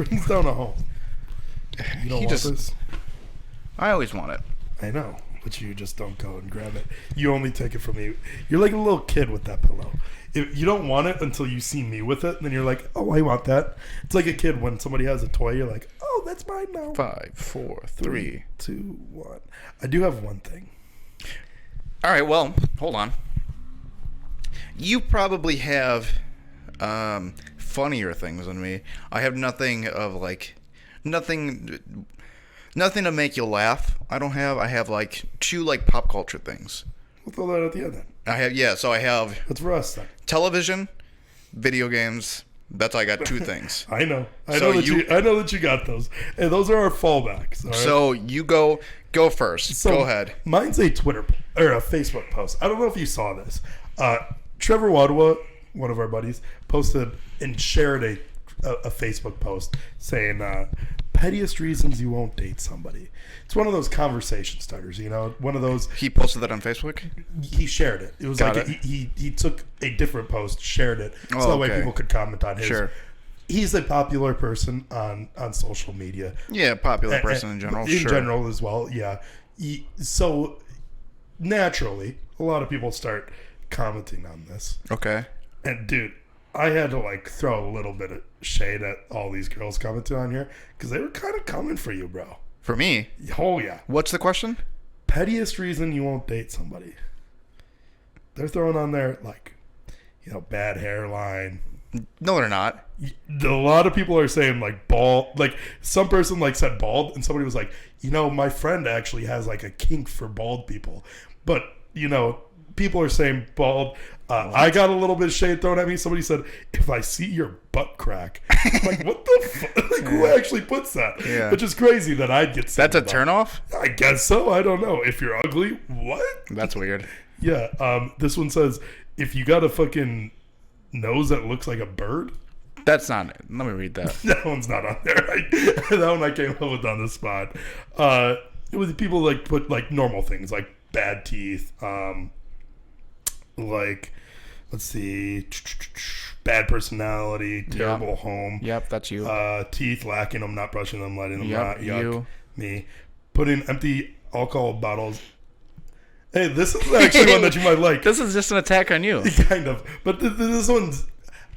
Brings down a home. You don't want this? I always want it. I know, but you just don't go and grab it. You only take it from me. You're like a little kid with that pillow. If you don't want it until you see me with it, and then you're like, oh, I want that. It's like a kid when somebody has a toy, you're like, oh, that's mine now. 5, 4, 3, 2, 1. I do have one thing. All right, well, hold on. You probably have funnier things than me. I have nothing of like nothing to make you laugh. I have like 2 like pop culture things. We'll throw that at the end then. So I have That's for us then. television, video games. That's I got 2 things. I know that you got those. And those are our fallbacks. All right? So you go first. Go ahead. Mine's a Twitter or a Facebook post. I don't know if you saw this. Trevor Wadwa, one of our buddies, posted and shared a Facebook post saying pettiest reasons you won't date somebody. It's one of those conversation starters, one of those. He posted that on Facebook? He shared it. It was he took a different post, shared it, so that way people could comment on his. Sure. He's a popular person on social media. Yeah, popular person in general. In general as well, yeah. So naturally, a lot of people start commenting on this. Okay. And dude, I had to like throw a little bit of shade at all these girls commenting on here because they were kind of coming for you, bro. For me? Oh yeah. What's the question? Pettiest reason you won't date somebody. They're throwing on there like, bad hairline. No, they're not. A lot of people are saying like bald. Like some person like said bald, and somebody was like, my friend actually has like a kink for bald people, but people are saying bald. I got a little bit of shade thrown at me. Somebody said, if I see your butt crack. I'm like, what the fuck? Like, who actually puts that? Yeah. Which is crazy that I'd get That's a turnoff? I guess so. I don't know. If you're ugly, what? That's weird. Yeah. This one says, if you got a fucking nose that looks like a bird. That's not it. Let me read that. That one's not on there. That one I came up with on the spot. It was people like put like normal things like bad teeth, like let's see, bad personality, terrible home. Yep, that's you. Teeth lacking them, not brushing them, letting them rot. Yuck. You. Me. Putting empty alcohol bottles. Hey, this is actually one that you might like. This is just an attack on you. Kind of. But this one's...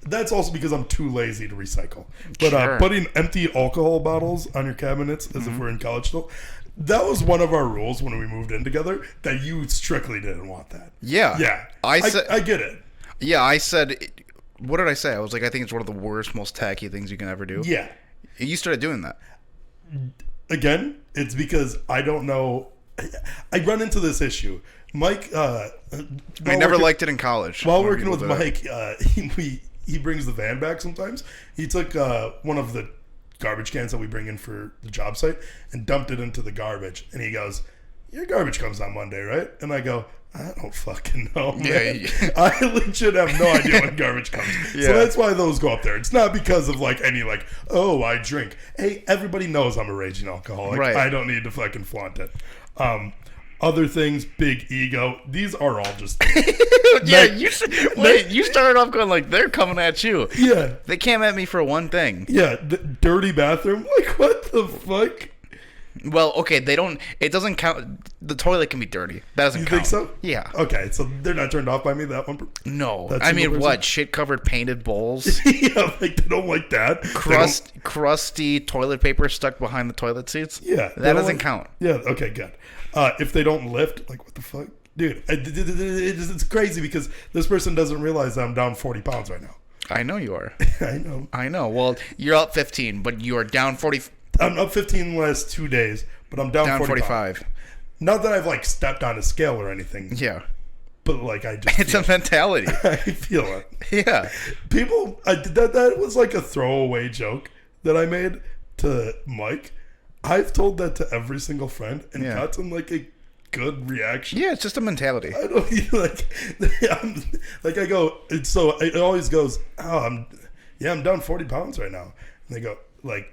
That's also because I'm too lazy to recycle. But Sure. Putting empty alcohol bottles on your cabinets as if we're in college still, that was one of our rules when we moved in together, that you strictly didn't want that. Yeah. Yeah. I get it. Yeah, I said... What did I say? I was like, I think it's one of the worst, most tacky things you can ever do. Yeah. You started doing that. Again, it's because I don't know... I run into this issue. Mike... I never liked it in college. While working with Mike, he brings the van back sometimes. He took one of the garbage cans that we bring in for the job site and dumped it into the garbage. And he goes, your garbage comes on Monday, right? And I go, I don't fucking know, man. Yeah. I legit have no idea when garbage comes. Yeah. So that's why those go up there. It's not because of like any like, oh, I drink. Hey, everybody knows I'm a raging alcoholic. Right. I don't need to fucking flaunt it. Other things, big ego. These are all just yeah. You started off going like they're coming at you. Yeah, they came at me for one thing. Yeah, the dirty bathroom. Like what the fuck? Well, okay, they don't. It doesn't count. The toilet can be dirty. That doesn't count. You think so? Yeah. Okay, so they're not turned off by me. That one. No, I mean what? Shit covered painted bowls. Yeah, like they don't like that. Crusty toilet paper stuck behind the toilet seats. Yeah, that doesn't count. Yeah. Okay. Good. If they don't lift, like what the fuck, dude? It's crazy because this person doesn't realize that I'm down 40 pounds right now. I know you are. I know. Well, you're up 15, but you are down 40. I'm up 15 the last 2 days, but I'm down 45. Not that I've like stepped on a scale or anything. Yeah. But like I just it's a mentality. I feel it. Yeah. People that was like a throwaway joke that I made to Mike. I've told that to every single friend and gotten like a good reaction. Yeah, it's just a mentality. I don't like I go, so it always goes, oh, I'm down 40 pounds right now. And they go like,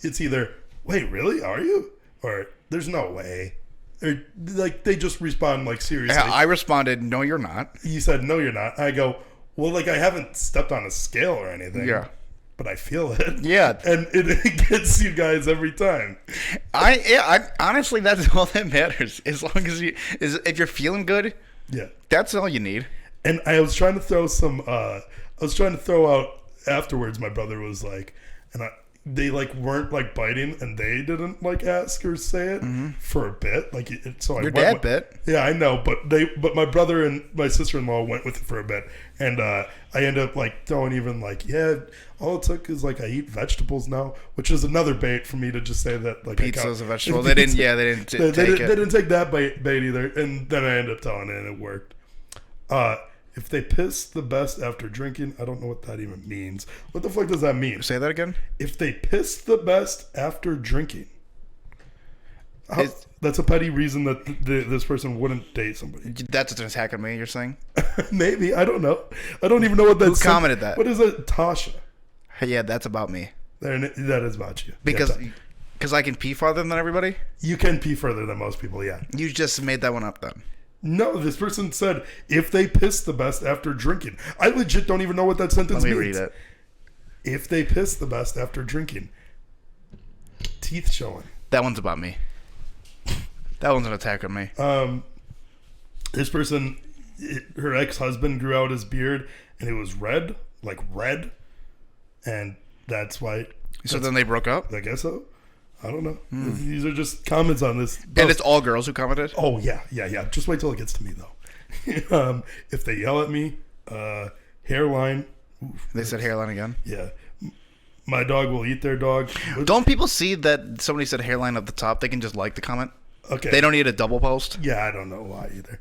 it's either, wait, really? Are you? Or there's no way. Or like they just respond like seriously. Yeah, I responded, no, you're not. You said, no, you're not. I go, well, like I haven't stepped on a scale or anything. Yeah. but I feel it. Yeah. And it gets you guys every time. I honestly, that's all that matters. As long as if you're feeling good, Yeah. that's all you need. And I was trying to throw out afterwards. My brother was like, they like weren't like biting, and they didn't like ask or say it for a bit. Like Your dad bit. Yeah, I know, but my brother and my sister-in-law went with it for a bit, and I ended up like throwing even like, yeah, all it took is like I eat vegetables now, which is another bait for me to just say that like Pizza's a vegetable. They didn't take they didn't take that bait either, and then I ended up telling it, and it worked. If they piss the best after drinking, I don't know what that even means. What the fuck does that mean? Say that again? If they piss the best after drinking. That's a petty reason that this person wouldn't date somebody. That's an attack on me, you're saying? Maybe. I don't know. I don't even know what that's. Who commented that? What is it? Tasha. Yeah, that's about me. That is about you. Because I can pee farther than everybody? You can pee further than most people, yeah. You just made that one up then. No, this person said, if they piss the best after drinking. I legit don't even know what that sentence means. Let me read it. If they piss the best after drinking. Teeth showing. That one's about me. That one's an attack on me. This person, her ex-husband grew out his beard, and it was red. And that's why. So then they broke up? I guess so. I don't know. These are just comments on this. And it's all girls who commented? Oh, yeah. Just wait till it gets to me, though. If they yell at me, hairline. Oof, they said hairline again? Yeah. My dog will eat their dog. Don't people see that somebody said hairline at the top? They can just like the comment? Okay. They don't need a double post? Yeah, I don't know why either.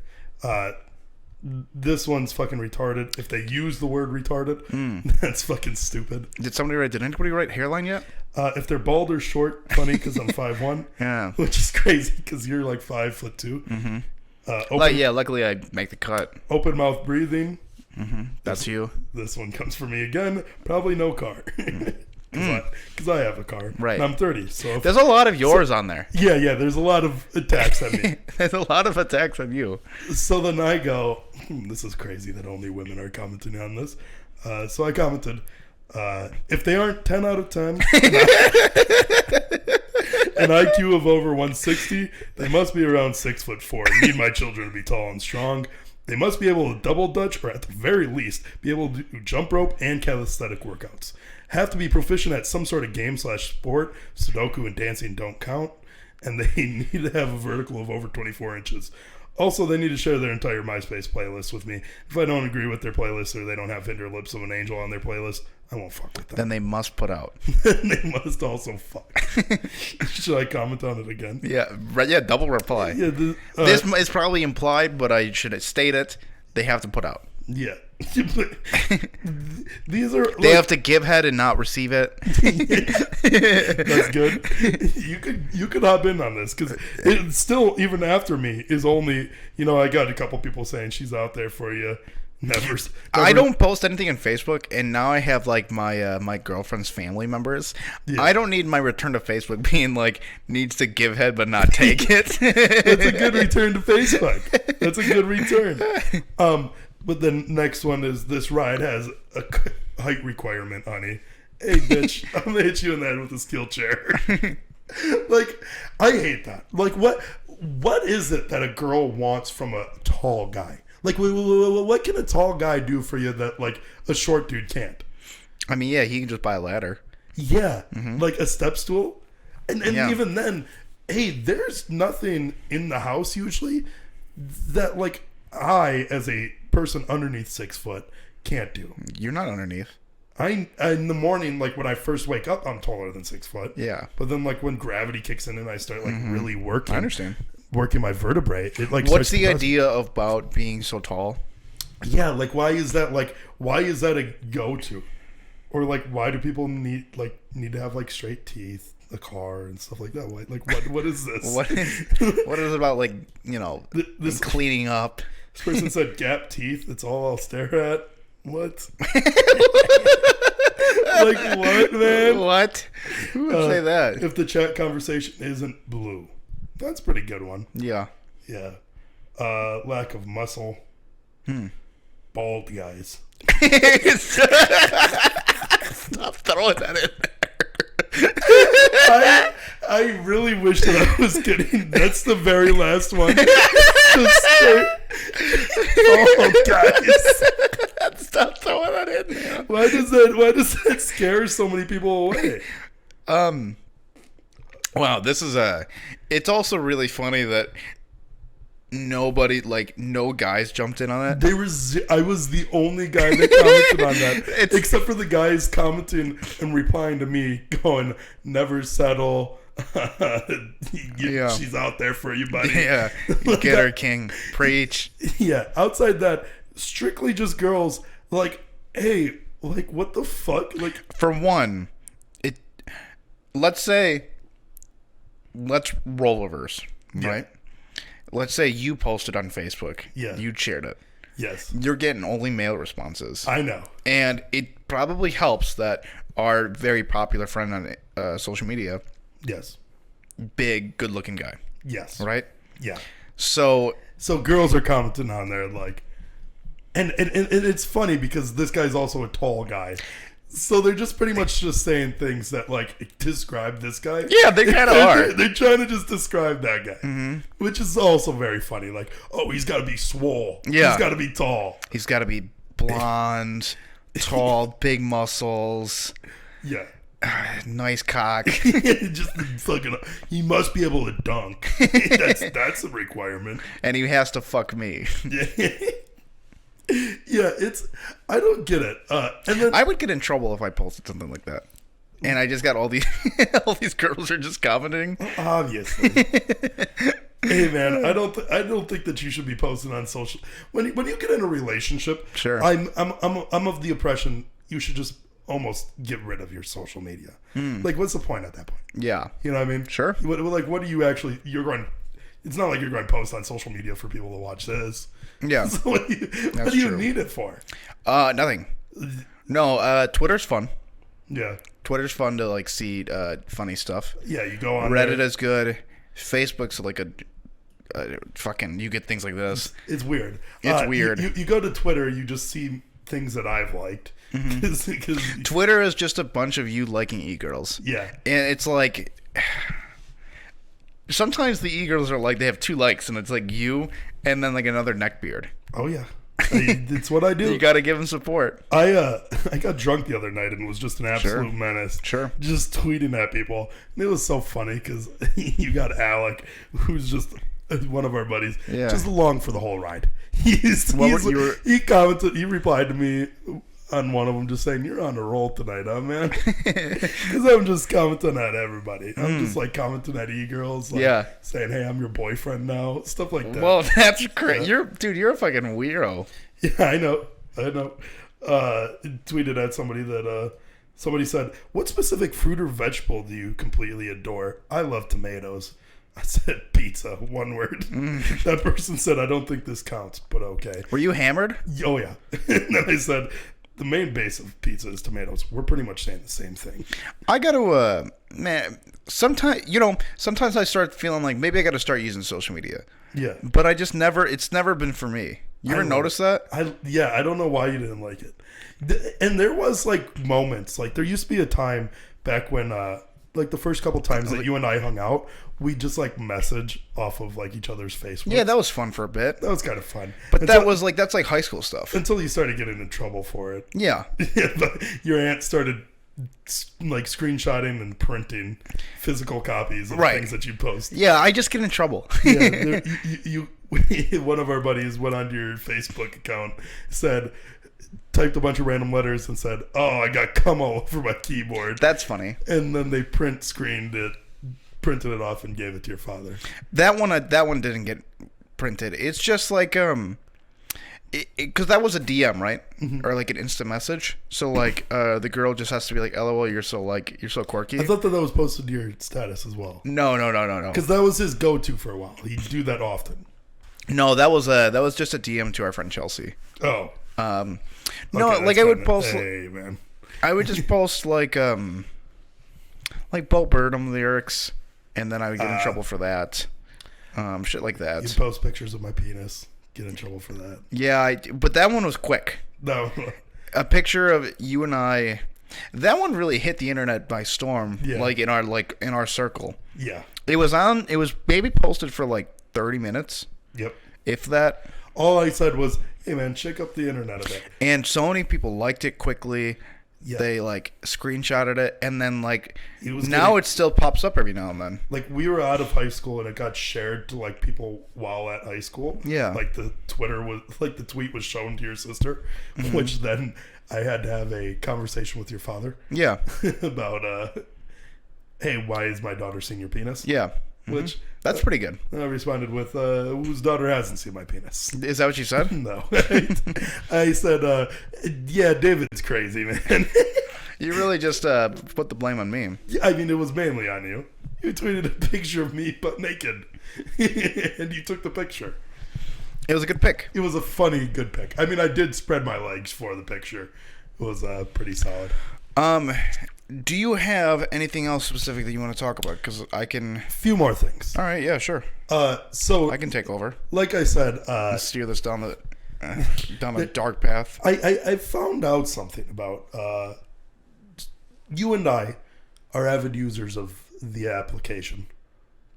This one's fucking retarded. If they use the word retarded, that's fucking stupid. Did anybody write hairline yet? If they're bald or short, funny because I'm 5'1". Yeah. Which is crazy because you're like 5'2". Mm-hmm. Luckily I make the cut. Open mouth breathing. Mm-hmm. That's you. This one comes for me again. Probably no car. Because I have a car. Right. And I'm 30. So there's a lot of yours on there. Yeah. There's a lot of attacks on me. There's a lot of attacks on you. So then I go, this is crazy that only women are commenting on this. So I commented, if they aren't 10 out of 10, an IQ of over 160, they must be around 6'4". I need my children to be tall and strong. They must be able to double dutch, or at the very least, be able to do jump rope and calisthenic workouts. Have to be proficient at some sort of game/sport. Sudoku and dancing don't count. And they need to have a vertical of over 24 inches. Also, they need to share their entire MySpace playlist with me. If I don't agree with their playlist or they don't have Hinder Lips of an Angel on their playlist, I won't fuck with them. Then they must put out. They must also fuck. Should I comment on it again? Yeah, double reply. Yeah, this is probably implied, but I should state it. They have to put out. Yeah. These are they have to give head and not receive it. That's good. You could hop in on this because it still, even after me, is only, I got a couple people saying she's out there for you. Never. I don't post anything on Facebook, and now I have like my girlfriend's family members. Yeah. I don't need my return to Facebook being like needs to give head but not take it. That's a good return to Facebook. That's a good return. But the next one is this ride has a height requirement, honey. Hey, bitch, I'm gonna hit you in the head with a steel chair. Like, I hate that. Like, what is it that a girl wants from a tall guy? Like, what can a tall guy do for you that, like, a short dude can't? I mean, yeah, he can just buy a ladder. Yeah, like a step stool. And even then, hey, there's nothing in the house usually that, like, I, as a person underneath 6 foot, can't do. You're not underneath. I in the morning, like, when I first wake up, I'm taller than 6 foot. Yeah. But then, like, when gravity kicks in and I start, like, really working. I understand. Working my vertebrae. It, like, what's the idea about being so tall? Yeah, like, why is that a go-to? Or, like, why do people need to have, like, straight teeth, a car, and stuff like that? What is this? what is it about, like, this cleaning up? This person said gap teeth. That's all I'll stare at. What? Like, what, man? What? Who would say that? If the chat conversation isn't blue. That's a pretty good one. Yeah. Yeah. Lack of muscle. Bald guys. Stop throwing that in I really wish that I was getting. That's the very last one. Just straight. Oh, guys! Stop throwing that in there. Why does that scare so many people away? Wow, this is it's also really funny that nobody, like, no guys jumped in on it. I was the only guy that commented on that, except for the guys commenting and replying to me, going, "Never settle." She's out there for you, buddy. Yeah, get her, king. Preach. Yeah, outside that, strictly just girls. Like, hey, like, what the fuck? Like, for one, let's roll reverse, right? Let's say you posted on Facebook. Yeah. You shared it. Yes. You're getting only male responses. I know. And it probably helps that our very popular friend on social media, yes, big, good-looking guy. Yes. Right? Yeah. So girls are commenting on there, like, and it's funny because this guy's also a tall guy. So they're just pretty much just saying things that, like, describe this guy. Yeah, they kind of are. They're trying to just describe that guy, which is also very funny. Like, oh, he's got to be swole. Yeah. He's got to be tall. He's got to be blonde, tall, big muscles. Yeah. Nice cock. Just fucking. He must be able to dunk. That's a requirement. And he has to fuck me. Yeah, I don't get it. And then I would get in trouble if I posted something like that, and I just got all these girls are just commenting. Obviously. Hey man, I don't think that you should be posting on social when you get in a relationship. Sure. I'm of the impression you should just almost get rid of your social media. Like, what's the point at that point? Yeah. You know what I mean? Sure. What do you actually? It's not like you're going to post on social media for people to watch this. Yeah. So what do you need it for? Nothing. No, Twitter's fun. Yeah. Twitter's fun to, like, see funny stuff. Yeah, you go on Reddit there. is good. Facebook's like a fucking, you get things like this. It's weird. It's weird. You go to Twitter, you just see things that I've liked. Cause, Twitter is just a bunch of you liking e-girls. Yeah. And it's like, sometimes the e-girls are like, they have 2 likes, and it's like you and then like another neckbeard. Oh yeah, it's what I do. You got to give them support. I got drunk the other night and was just an absolute menace. Sure. Just tweeting at people. And it was so funny because you got Alec, who's just one of our buddies, just along for the whole ride. He commented, he replied to me on one of them just saying, "You're on a roll tonight, huh, man?" Because I'm just commenting at everybody. I'm just like commenting at e-girls, like, saying, "Hey, I'm your boyfriend now," stuff like that. Well, that's great. You're a fucking weirdo. Yeah, I know. Tweeted at somebody that somebody said, "What specific fruit or vegetable do you completely adore?" I love tomatoes. I said pizza, one word. That person said, "I don't think this counts, but okay." Were you hammered? Oh yeah. And then I said, the main base of pizza is tomatoes. We're pretty much saying the same thing. I got to, man, sometimes I start feeling like maybe I got to start using social media. Yeah. But it's never been for me. You ever notice that? I don't know why you didn't like it. And there was like moments, like there used to be a time back when, like the first couple times that you and I hung out, we just like message off of like each other's Facebook. Yeah, that was fun for a bit. That was kind of fun. But that's like high school stuff. Until you started getting in trouble for it. Yeah. But your aunt started like screenshotting and printing physical copies of things that you post. Yeah, I just get in trouble. Yeah, one of our buddies went onto your Facebook account, typed a bunch of random letters and said, "Oh, I got cum all over my keyboard." That's funny. And then they printed it off and gave it to your father. That one didn't get printed. It's just like because that was a DM, right? Or like an instant message. So like the girl just has to be like, "LOL, you're so quirky." I thought that was posted to your status as well. No. Because that was his go-to for a while. He'd do that often. No, that was just a DM to our friend Chelsea. Oh. No, Okay, like I would post. Hey, man. I would just post like Bo Burnham lyrics, and then I would get in trouble for that. Shit like that. You post pictures of my penis. Get in trouble for that. Yeah, but that one was quick. No. A picture of you and I That one really hit the internet by storm. Yeah. Like in our circle. Yeah. It was maybe posted for like 30 minutes, Yep. if that. All I said was, hey man, check up the internet a bit. And so many people liked it quickly. Yeah. They like screenshotted it, and then like It it still pops up every now and then. like we were out of high school and it got shared to like people while at high school. Yeah. Like the tweet was shown to your sister, which then I had to have a conversation with your father Yeah, about hey, why is my daughter seeing your penis? yeah. Which That's pretty good. I responded with whose daughter hasn't seen my penis? Is that what you said? No. I said yeah, David's crazy, man. You really just put the blame on me. I mean, it was mainly on you. You tweeted a picture of me butt naked, and you took the picture. It was a good pick. It was a funny, good pic. I mean, I did spread my legs for the picture. It was pretty solid. Do you have anything else specific that you want to talk about? Because I can. Few more things. All right, yeah, sure. So I can take over. like I said, Steer this down the dark path. I found out something about you and I are avid users of the application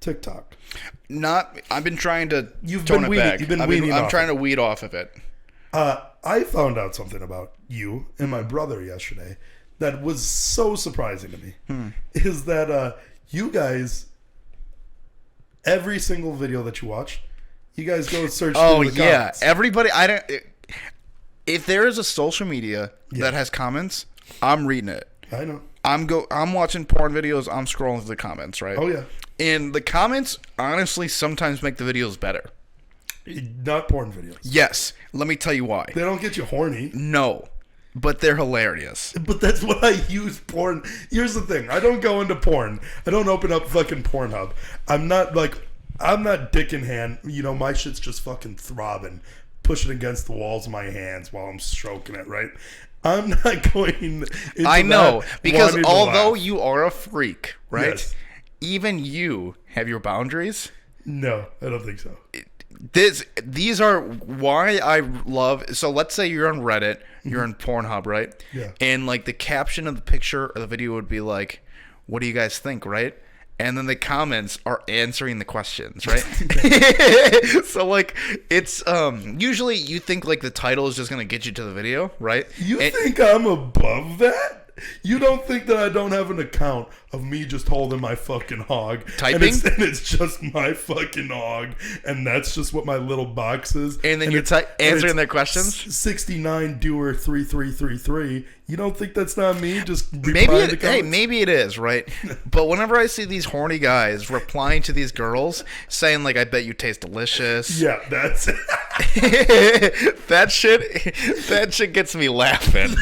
TikTok. I've been trying to You've tone been it back. You've been weaning I'm off trying it. to weed off of it. I found out something about you and my brother yesterday that was so surprising to me. Is that you guys, every single video that you watch, you guys go search Oh through the yeah, comments. everybody. If there is a social media that has comments, I'm reading it. I know. I'm watching porn videos. I'm scrolling through the comments, right? Oh yeah. And the comments honestly sometimes make the videos better. Not porn videos. Yes, let me tell you why. They don't get you horny. No, but they're hilarious. But that's what I use porn. Here's the thing. I don't go into porn. I don't open up fucking Pornhub. I'm not dick in hand. You know, my shit's just fucking throbbing, pushing against the walls of my hands while I'm stroking it, right? I'm not going into I know, that because wanting to although laugh. you are a freak, right? Yes. Even you have your boundaries. No, I don't think so. These are why I love. So let's say you're on Reddit, you're on Pornhub, right? Yeah. And like the caption of the picture or the video would be like, "What do you guys think?" Right? And then the comments are answering the questions, right? So like it's usually you think like the title is just gonna get you to the video, right? You think I'm above that? You don't think that I don't have an account of me just holding my fucking hog, Typing? and it's just my fucking hog, and that's just what my little box is. And then you're it's- and answering it's their questions? 69 doer 3333. You don't think that's not me? Just replying to comments? Maybe it is, right? But whenever I see these horny guys replying to these girls saying like, "I bet you taste delicious," Yeah, that's it. that shit gets me laughing.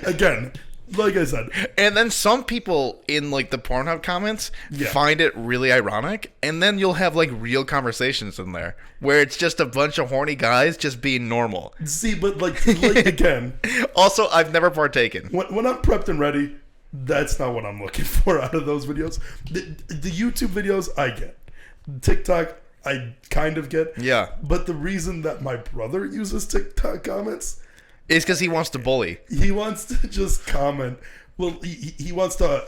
Again, like I said, And then some people in like the Pornhub comments find it really ironic, and then you'll have like real conversations in there where it's just a bunch of horny guys just being normal. see, but like again, Also, I've never partaken. when I'm prepped and ready, that's not what I'm looking for out of those videos. The YouTube videos I get, TikTok I kind of get. Yeah. But the reason that my brother uses TikTok comments, It's because he wants to bully. he wants to just comment. Well, he wants to.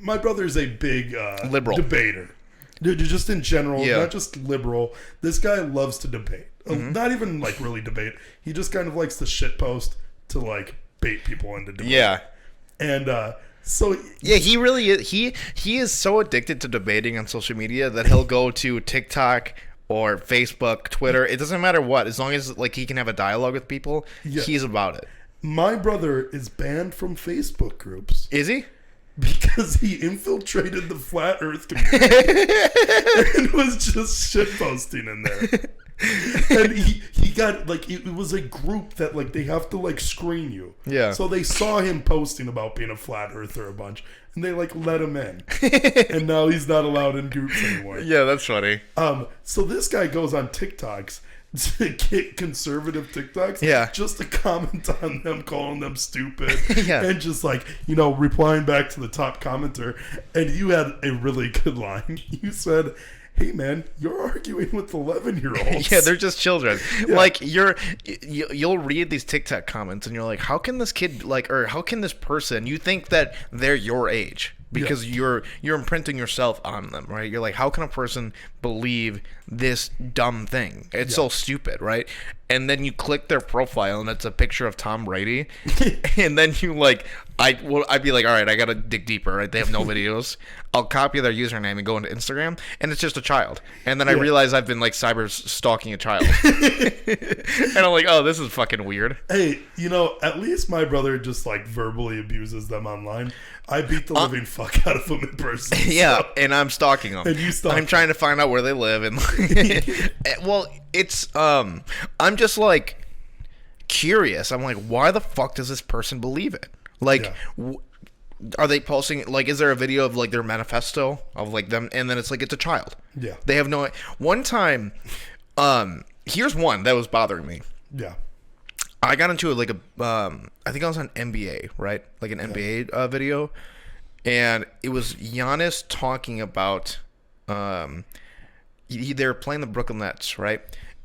My brother's a big Liberal. debater. Dude, just in general, Yeah. not just liberal. This guy loves to debate. Not even like really debate. He just kind of likes to shit post to like bait people into debate. Yeah. And so Yeah, he really is. He is so addicted to debating on social media that he'll go to TikTok or Facebook, Twitter. It doesn't matter what, as long as like he can have a dialogue with people. Yeah. He's about it. my brother is banned from Facebook groups Is he? because he infiltrated the flat Earth community and was just shit posting in there. And he got like it was a group that like they have to like screen you. Yeah. So they saw him posting about being a flat earther a bunch, and they like let him in. And now he's not allowed in groups anymore. Yeah, that's funny. So this guy goes on TikToks to get conservative TikToks, Yeah. just to comment on them, calling them stupid, Yeah. and just like replying back to the top commenter. And you had a really good line. You said, hey man, you're arguing with 11-year-olds. Yeah, they're just children. Yeah. Like you'll read these TikTok comments and you're like, how can this kid or how can this person? You think that they're your age because you're imprinting yourself on them, right? You're like, how can a person believe this dumb thing? It's so stupid, right? And then you click their profile and it's a picture of Tom Brady, and then you I'd be like, all right, I gotta dig deeper, right? They have no videos. I'll copy their username and go into Instagram, and it's just a child. And then I realize I've been cyber stalking a child, and I'm like, oh, this is fucking weird. Hey, at least my brother just verbally abuses them online. I beat the living fuck out of them in person. Yeah, so. And I'm stalking them. And you stalk I'm trying to find out where they live, and well, it's I'm just curious. I'm like, why the fuck does this person believe it? Are they posting is there a video of their manifesto of them, and then it's it's a child? Yeah. They have no. One time, here's one that was bothering me. Yeah. I got into I think I was on NBA, right? An NBA video, and it was Giannis talking about they were playing the Brooklyn Nets, right?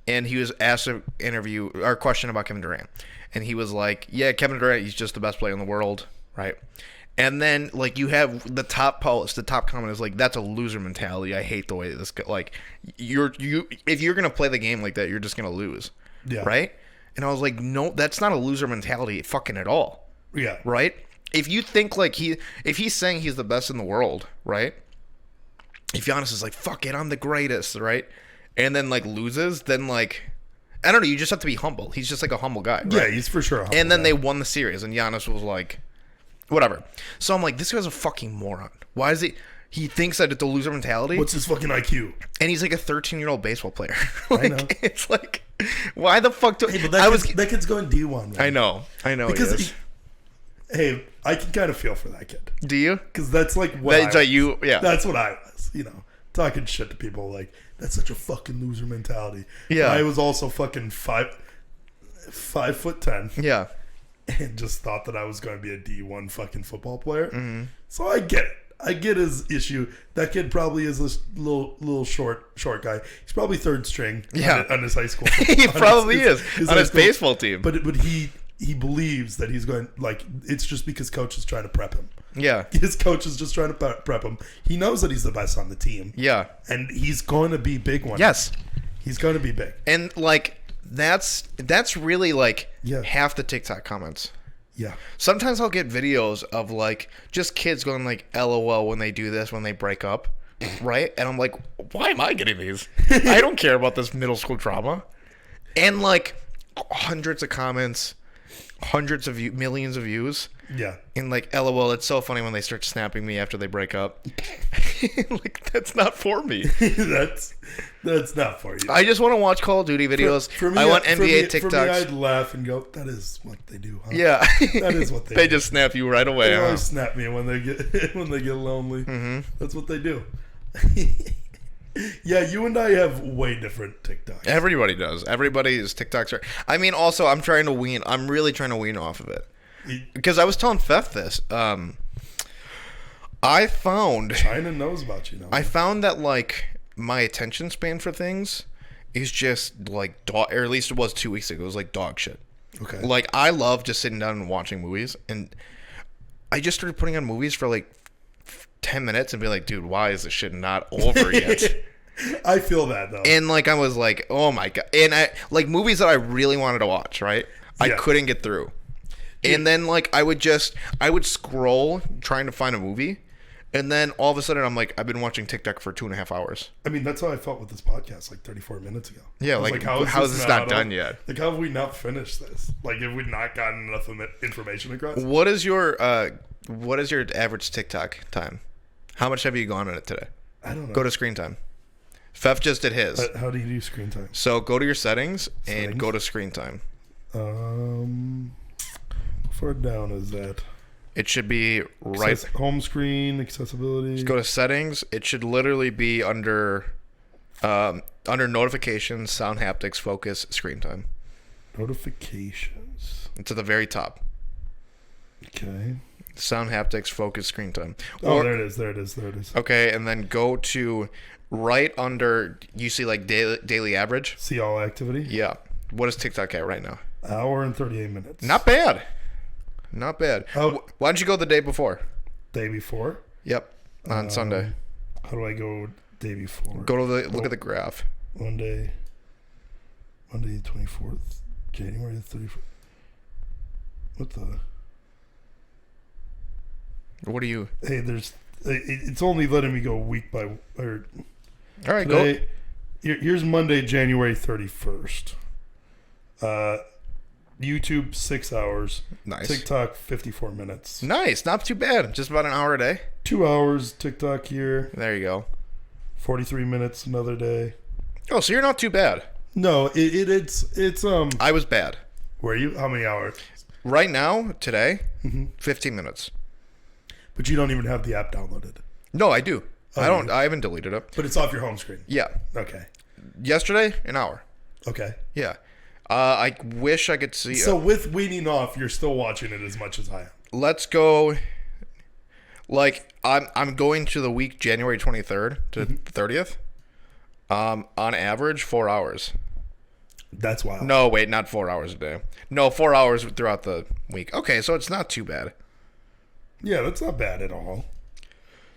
And he was asked an interview or a question about Kevin Durant, and he was like, "Yeah, Kevin Durant, he's just the best player in the world, right?" And then you have the top post, the top comment is "That's a loser mentality. I hate the way this if you're gonna play the game like that, you're just gonna lose, right?" And I was like, "No, that's not a loser mentality, fucking at all." Yeah. Right? If you think if he's saying he's the best in the world, right? If Giannis is fuck it, I'm the greatest, right? And then loses, then I don't know, you just have to be humble. He's just a humble guy, right? Yeah, he's for sure a humble And then guy. they won the series, and Giannis was whatever. So I'm this guy's a fucking moron. Why is he thinks that it's a loser mentality? What's his fucking IQ? And he's a 13-year-old baseball player. I know. It's why the fuck do hey, but that kid's going D1. Man. I know because hey, I can kind of feel for that kid. Do you? Because that's what that's That's what I was, talking shit to people that's such a fucking loser mentality. Yeah. And I was also fucking 5'10". Yeah. And just thought that I was going to be a D1 fucking football player. Mm-hmm. So I get it. I get his issue. That kid probably is this little short guy. He's probably third string on his high school. He probably is on his baseball team. But he believes that he's going it's just because coach is trying to prep him. Yeah. His coach is just trying to prep him. He knows that he's the best on the team. Yeah. And he's going to be big one. Yes. He's going to be big. And that's really half the TikTok comments. Yeah. Sometimes I'll get videos of just kids going LOL when they do this, when they break up, right? And I'm like, why am I getting these? I don't care about this middle school drama. And hundreds of comments, millions of views. Yeah. And LOL, it's so funny when they start snapping me after they break up. That's not for me. that's not for you. I just want to watch Call of Duty videos. For me, I want NBA TikToks. For me, I'd laugh and go, that is what they do, huh? Yeah. That is what they do. They just snap you right away. They always snap me when they get lonely. Mm-hmm. That's what they do. Yeah, you and I have way different TikToks. Everybody does. Everybody's TikToks. I mean, also, I'm really trying to wean off of it. Because I was telling Fef this. I found... China knows about you now. I found that, my attention span for things is just, dog... Or at least it was 2 weeks ago. It was, dog shit. Okay. I love just sitting down and watching movies. And I just started putting on movies for, 10 minutes and be like, dude, why is this shit not over yet? I feel that, though. And, I was like, oh, my God. And, movies that I really wanted to watch, right? I couldn't get through. And then, I would scroll trying to find a movie. And then all of a sudden, I'm I've been watching TikTok for 2.5 hours. I mean, that's how I felt with this podcast 34 minutes ago. Yeah, how is this not done yet? How have we not finished this? Have we not gotten enough information across? What is your average TikTok time? How much have you gone on it today? I don't know. Go to screen time. Fef just did his. How do you do screen time? So go to your settings and go to screen time. How far down is that? It should be right. Home screen, accessibility. Just go to settings. It should literally be under notifications, sound haptics, focus, screen time. Notifications. It's at the very top. Okay. Sound haptics focus screen time. Oh, there it is. There it is. There it is. Okay, and then go to right under, you see like daily average? See all activity? Yeah. What is TikTok at right now? Hour and 38 minutes. Not bad. Not bad. Oh. Why don't you go the day before? Day before? Yep. On Sunday. How do I go day before? Go to look at the graph. Monday 24th, January the 31st. What the? What are you? Hey, it's only letting me go week by, or all right, today, here's Monday, January 31st. YouTube 6 hours. Nice. TikTok 54 minutes. Nice, not too bad. Just about an hour a day. 2 hours TikTok here. There you go. 43 minutes another day. Oh, so you're not too bad. No, it's I was bad. Were you? How many hours? Right now, today, 15 minutes. But you don't even have the app downloaded. No, I do. Oh, I haven't deleted it. But it's off your home screen. Yeah. Okay. Yesterday, an hour. Okay. Yeah. I wish I could see. So with weaning off, you're still watching it as much as I am. Let's go. Like I'm going to the week January 23rd to 30th. On average, 4 hours. That's wild. No, wait, not 4 hours a day. No, 4 hours throughout the week. Okay, so it's not too bad. Yeah, that's not bad at all.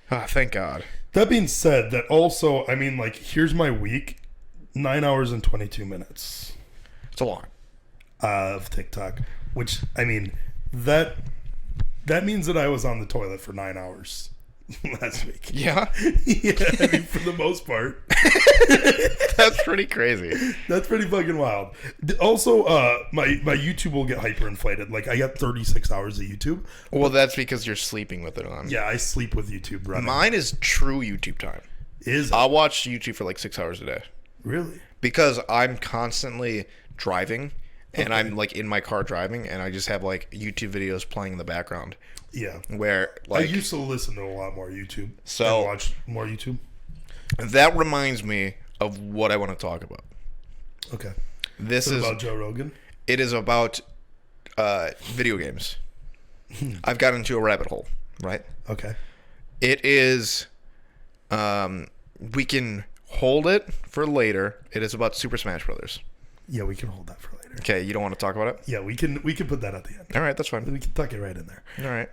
Ah, thank God. That being said, that also, I mean, like, here's my week: 9 hours and 22 minutes It's a lot. of TikTok. Which, I mean, that means that I was on the toilet for 9 hours last week. Yeah? Yeah, I mean, for the most part. That's pretty crazy. That's pretty fucking wild. Also, my YouTube will get hyperinflated. Like, I got 36 hours of YouTube. Well, that's because you're sleeping with it on. Yeah, I sleep with YouTube running. Mine is true YouTube time. Is it? I'll watch YouTube for like 6 hours a day. Really? Because I'm constantly driving and I'm like in my car driving and I just have like YouTube videos playing in the background. Yeah. Where like I used to listen to a lot more YouTube. So- and watch more YouTube. that reminds me of what I want to talk about. Okay. This Is it is about Joe Rogan? it is about video games. I've got into a rabbit hole, right? Okay. It is we can hold it for later. It is about Super Smash Brothers. Yeah, we can hold that for later. Okay, you don't want to talk about it? Yeah, we can put that at the end. All right, that's fine. We can tuck it right in there. All right.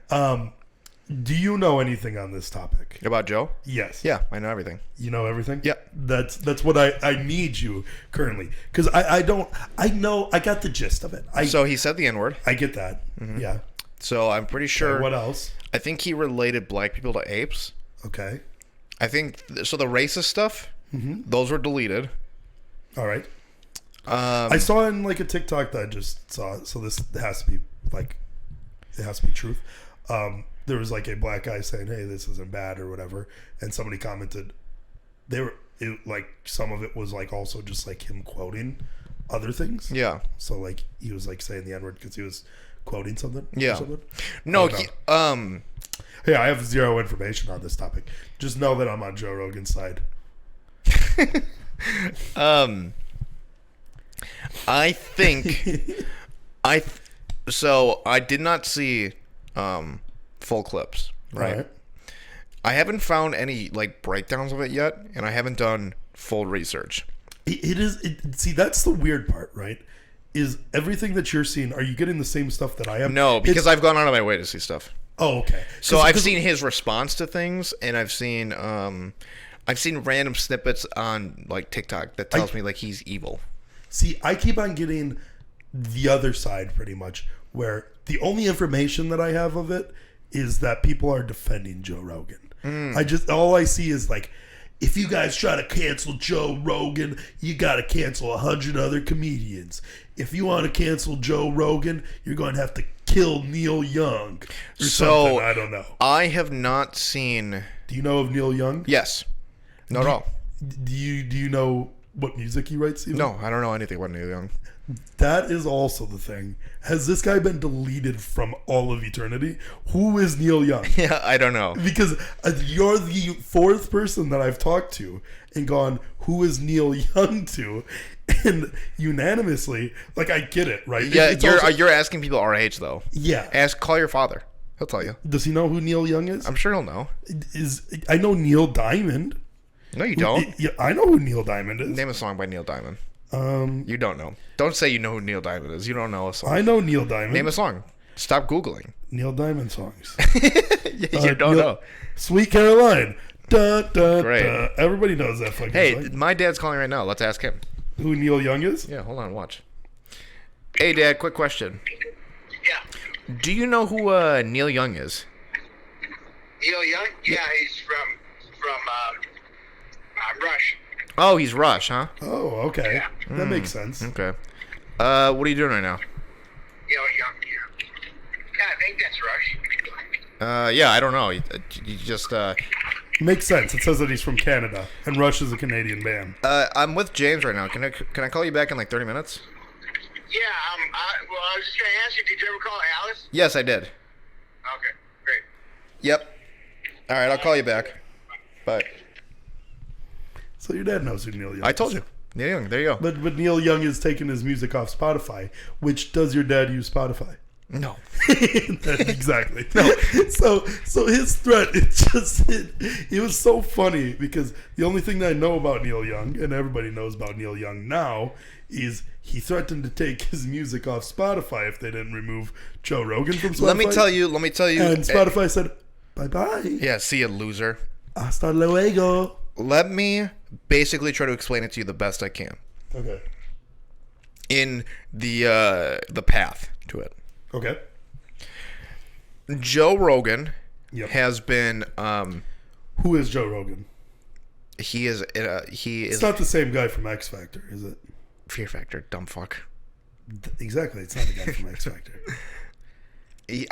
Do you know anything on this topic? About Joe? Yes. Yeah, I know everything. You know everything? Yeah. That's what I need you currently. Because I got the gist of it. So he said the N-word. I get that. Yeah. So I'm pretty sure. What else? I think he related black people to apes. Okay. I think so. The racist stuff, those were deleted. All right. I saw in like a TikTok that I just saw. So this has to be like, it has to be truth. There was like a black guy saying, "Hey, this isn't bad" or whatever, and somebody commented, like some of it was like also just like him quoting other things. Yeah. So like he was like saying the N-word because he was quoting something. Yeah. Or something. No. Hey, I have zero information on this topic. Just know that I'm on Joe Rogan's side. I think so I did not see full clips, right? All right. I haven't found any like breakdowns of it yet, and I haven't done full research. See, that's the weird part, right? Is everything that you're seeing, are you getting the same stuff that I am? No, because I've gone out of my way to see stuff. Oh, okay. So I've seen his response to things, and I've seen random snippets on like TikTok that tells me like he's evil. See, I keep on getting the other side pretty much, where the only information that I have of it is that people are defending Joe Rogan. All I see is like, if you guys try to cancel Joe Rogan, you got to cancel 100 other comedians. If you want to cancel Joe Rogan, you're going to have to kill Neil Young or something. I don't know. I have not seen. Do you know of Neil Young? Yes. Not at all. Do you know what music he writes? Even? No, I don't know anything about Neil Young. That is also the thing. Has this guy been deleted from all of eternity? Who is Neil Young? Yeah, I don't know. Because you're the fourth person that I've talked to and gone, who is Neil Young to? And unanimously, like, I get it, right? Yeah, you're asking people our age though. Yeah. Call your father. He'll tell you. Does he know who Neil Young is? I'm sure he'll know. I know Neil Diamond. No, you don't. Yeah, I know who Neil Diamond is. Name a song by Neil Diamond. You don't know. Don't say you know who Neil Diamond is. You don't know a song. I know Neil Diamond. Name a song. Stop Googling. Neil Diamond songs. You don't know. Sweet Caroline. Da, da, Great. da. Everybody knows that fucking Hey, song. my dad's calling right now. Let's ask him. Who Neil Young is? Yeah, hold on. Watch. Hey, Dad. Quick question. Yeah. Do you know who Neil Young is? Neil Young? Yeah, he's from Rush. Oh, he's Rush, huh? Oh, okay. That makes sense. Okay. What are you doing right now? Neil Young, yeah. Yeah, I think that's Rush. Yeah, I don't know. You just Makes sense. It says that he's from Canada, and Rush is a Canadian band. I'm with James right now. Can I call you back in like 30 minutes? Yeah, I was just going to ask you, did you ever call Alice? Yes, I did. Okay, great. Yep. All right, I'll call you back. Bye. So your dad knows who Neil Young is. I told you. Neil Young. There you go. But Neil Young is taking his music off Spotify. Which does your dad use Spotify? No. Exactly. No. So his threat, it was so funny because the only thing that I know about Neil Young, and everybody knows about Neil Young now, is he threatened to take his music off Spotify if they didn't remove Joe Rogan from Spotify. Let me tell you. And Spotify said, bye-bye. Yeah, see you, loser. Hasta luego. Let me basically try to explain it to you the best I can. Okay. In the path to it. Okay. Joe Rogan Yep. has been Who is Joe Rogan? he is It's not the same guy from X Factor, is it? Fear Factor, dumb fuck. Exactly. It's not the guy from X Factor.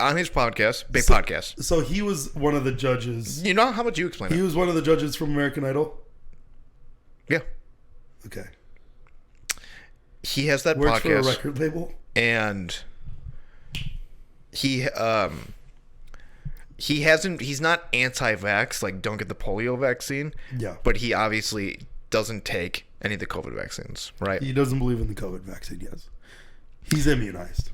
On his podcast, big podcast. So he was one of the judges. You know how much you explain He it? was one of the judges from American Idol. Yeah. Okay. He has that Works for a podcast, record label. and he's not anti-vax, like don't get the polio vaccine. Yeah. But he obviously doesn't take any of the COVID vaccines, right? He doesn't believe in the COVID vaccine, yes. He's immunized.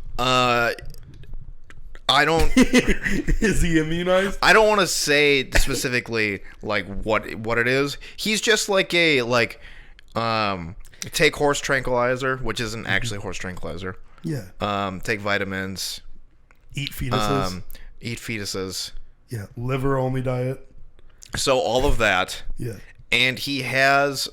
I don't. Is he immunized? I don't want to say specifically like what it is. He's just like take horse tranquilizer, which isn't actually horse tranquilizer. Yeah. Take vitamins. Eat fetuses. Eat fetuses. Yeah. Liver only diet. So all of that. Yeah. And he has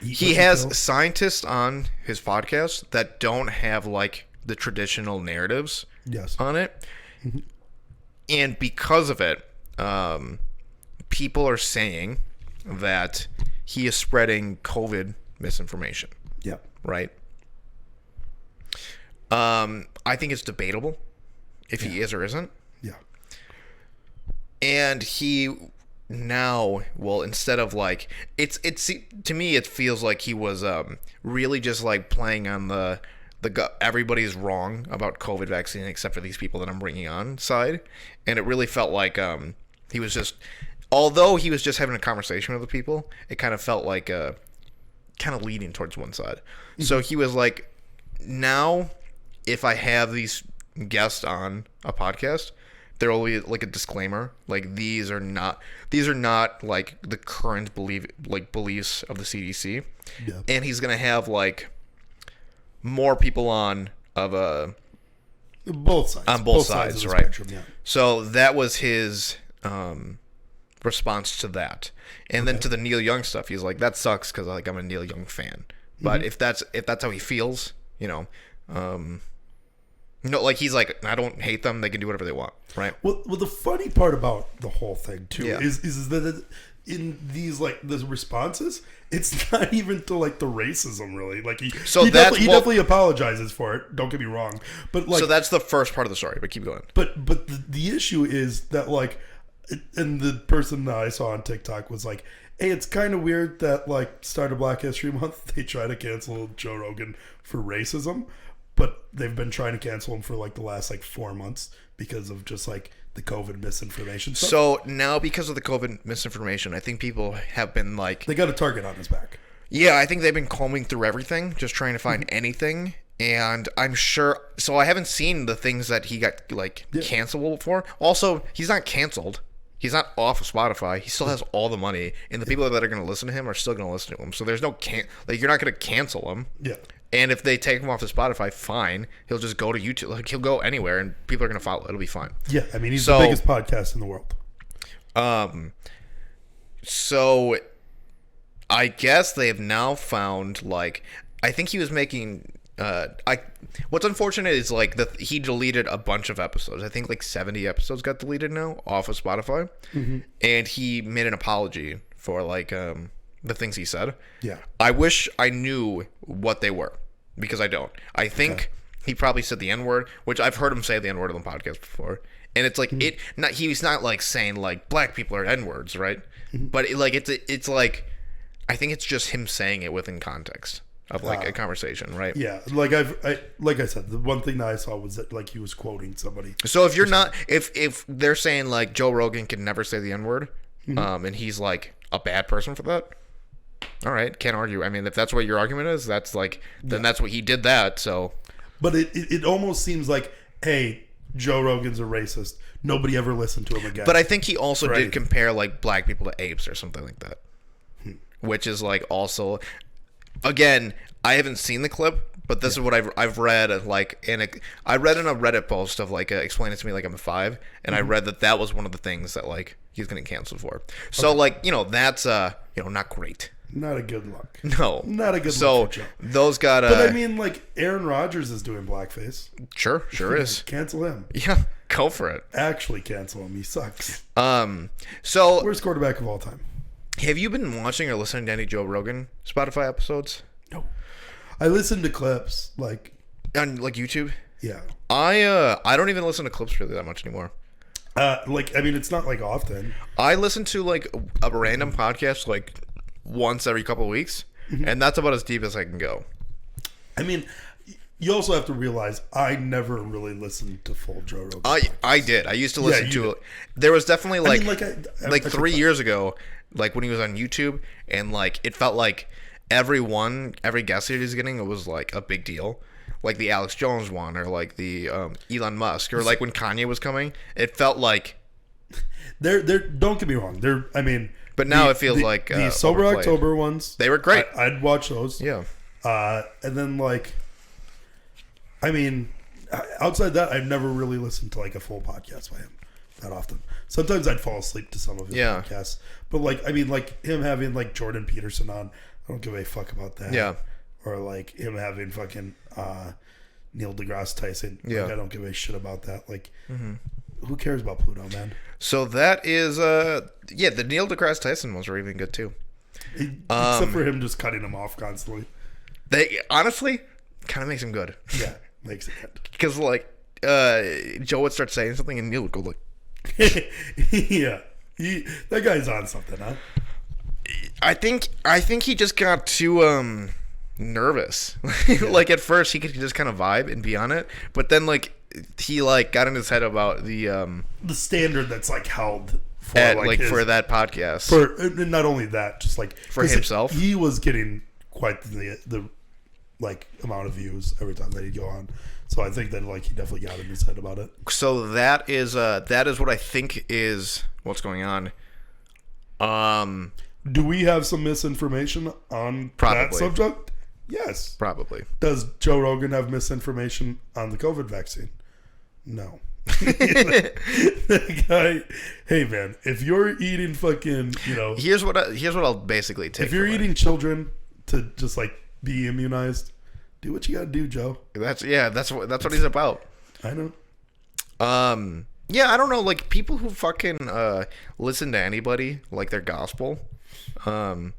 Eat pills. scientists on his podcast that don't have like the traditional narratives Yes. on it. And because of it, people are saying that he is spreading COVID misinformation, Yeah. right? I think it's debatable if he is or isn't. Yeah. And he now, well, instead of like, it's to me, it feels like he was really just like playing on the everybody's wrong about COVID vaccine except for these people that I'm bringing on side. And it really felt like he was just, although he was just having a conversation with the people, it kind of felt like kind of leaning towards one side. Mm-hmm. So he was like, now if I have these guests on a podcast, there will be like a disclaimer, like these are not like the current beliefs of the CDC. Yeah. And he's gonna have like more people on Both sides. on both sides, of the right? spectrum, yeah. So that was his response to that. And then to the Neil Young stuff, he's like, that sucks because like I'm a Neil Young fan. But if that's how he feels, like he's like, I don't hate them. They can do whatever they want, right? Well, the funny part about the whole thing too Yeah. is that in these like the responses, it's not even to like the racism really. Like he definitely apologizes for it. Don't get me wrong, but like so that's the first part of the story. But keep going. But the issue is that like, and the person that I saw on TikTok was like, hey, it's kind of weird that like start of Black History Month they try to cancel Joe Rogan for racism, but they've been trying to cancel him for like the last like 4 months because of just like the COVID misinformation stuff. So now because of the COVID misinformation, I think people have been like, they got a target on his back. yeah, I think they've been combing through everything, just trying to find anything. And I'm sure. So I haven't seen the things that he got like cancelable for. Also, he's not canceled. He's not off of Spotify. He still has all the money, and the people that are going to listen to him are still going to listen to him. So there's no like you're not going to cancel him. Yeah. And if they take him off of Spotify, fine. He'll just go to YouTube. Like he'll go anywhere, and people are going to follow. It'll be fine. Yeah, I mean he's the biggest podcast in the world. So I guess they have now found like I think he was making. What's unfortunate is like he deleted a bunch of episodes. I think like 70 episodes got deleted now off of Spotify, and he made an apology for like the things he said. Yeah, I wish I knew what they were because I don't. I think he probably said the N-word, which I've heard him say the N-word on the podcast before, and it's like he's not like saying like black people are N-words, right? But it's like I think it's just him saying it within context of like a conversation, right? Yeah, like I said, the one thing that I saw was that like he was quoting somebody. So if you're not, if they're saying like Joe Rogan can never say the N-word, and he's like a bad person for that, all right, can't argue. I mean, if that's what your argument is, that's like then that's what he did that. So, but it almost seems like, hey, Joe Rogan's a racist. Nobody ever listened to him again. But I think he also did compare like black people to apes or something like that, which is like also. Again, I haven't seen the clip, but this is what I've read. Like, I read in a Reddit post of like, explain it to me like I'm a 5, and I read that was one of the things that like he's getting canceled for. So like, that's not great. Not a good look. No, not a good look. For Joe. Those got. But I mean, like Aaron Rodgers is doing blackface. Sure is. Cancel him. Yeah, go for it. Actually, cancel him. He sucks. So worst quarterback of all time. Have you been watching or listening to any Joe Rogan Spotify episodes? No. I listen to clips like on like YouTube. Yeah. I don't even listen to clips really that much anymore. Like I mean, it's not like often. I listen to like a random podcast like once every couple of weeks, and that's about as deep as I can go. I mean, you also have to realize I never really listened to full Joe Rogan. I did. I used to listen to it. There was definitely like I mean, 3 years ago, like when he was on YouTube, and like it felt like every guest that he's getting, it was like a big deal. Like the Alex Jones one, or like the Elon Musk, or like when Kanye was coming, it felt like they're don't get me wrong. But now it feels like the Sober overplayed. October ones. They were great. I'd watch those. Yeah. And then like, I mean, outside that, I've never really listened to like a full podcast by him that often. Sometimes I'd fall asleep to some of his podcasts. But like, I mean, like him having like Jordan Peterson on, I don't give a fuck about that. Yeah. Or like him having fucking Neil deGrasse Tyson. Yeah. Like, I don't give a shit about that. Like, who cares about Pluto, man? So that is the Neil deGrasse Tyson ones were even good too. Except for him just cutting him off constantly. They honestly kind of makes him good. Yeah, makes it good. Because like Joe would start saying something and Neil would go like, yeah, that guy's on something, huh? I think he just got too nervous. Like at first he could just kind of vibe and be on it, but then like he like got in his head about the standard that's like held for for that podcast. For not only that, just like for himself, he was getting quite the like amount of views every time that he'd go on. So I think that like he definitely got in his head about it. So that is what I think is what's going on. Do we have some misinformation on that subject? Yes. Probably. Does Joe Rogan have misinformation on the COVID vaccine? No. That guy, hey man, if you're eating fucking, here's what I'll basically take. If you're eating children to just like be immunized, do what you gotta do, Joe. That's what he's about. I know. Yeah, I don't know, like people who fucking listen to anybody like their gospel, they're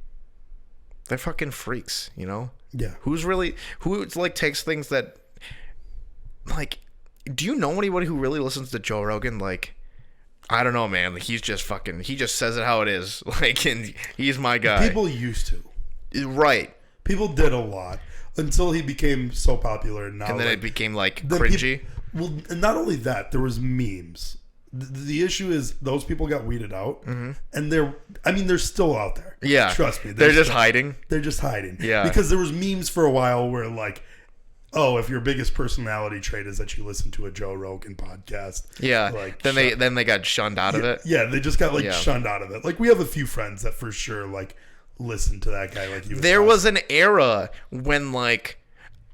fucking freaks, Yeah. Who like takes things that like, do you know anybody who really listens to Joe Rogan? Like, I don't know, man. Like, he just says it how it is. Like, and he's my guy. People used to. Right. People did a lot until he became so popular. And then it became like cringy. Well, and not only that, there was memes. The issue is those people got weeded out, and they're still out there. Yeah, trust me, they're just hiding. They're just hiding. Yeah, because there was memes for a while where like oh, if your biggest personality trait is that you listen to a Joe Rogan podcast, Yeah. like Then they got shunned out of it. Yeah, they just got like Yeah. shunned out of it. Like we have a few friends that for sure like listen to that guy. Like There was an era when like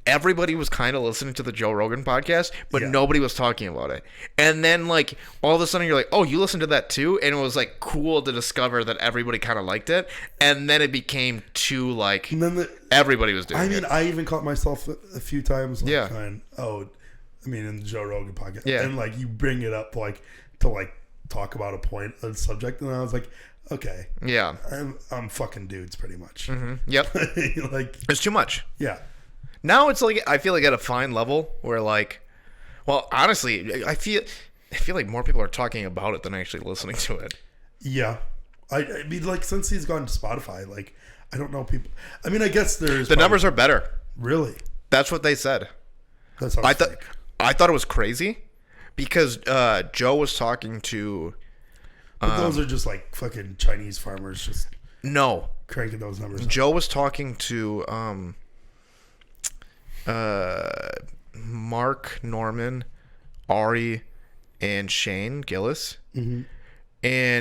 everybody was kind of listening to the Joe Rogan podcast, but Yeah. nobody was talking about it. And then like all of a sudden you're like, oh, you listened to that too? And it was like cool to discover that everybody kind of liked it. And then it became too like And then everybody was doing I mean, it. I even caught myself a few times. Like, Yeah. going, in the Joe Rogan podcast. Yeah. And like you bring it up like to like talk about a subject, and I was like, okay, Yeah. I'm fucking dudes pretty much. Mm-hmm. Yep. Like, It's too much. yeah. Now it's like I feel like at a fine level where like, well, honestly, I feel like more people are talking about it than actually listening to it. Yeah. I mean, like, since he's gone to Spotify, like, I don't know people. I mean, I guess there's The numbers are better. really. That's what they said. That's how I thought it was crazy because Joe was talking to But those are just like fucking Chinese farmers just no. cranking those numbers. Joe was talking to Mark Norman, Ari, and Shane Gillis, and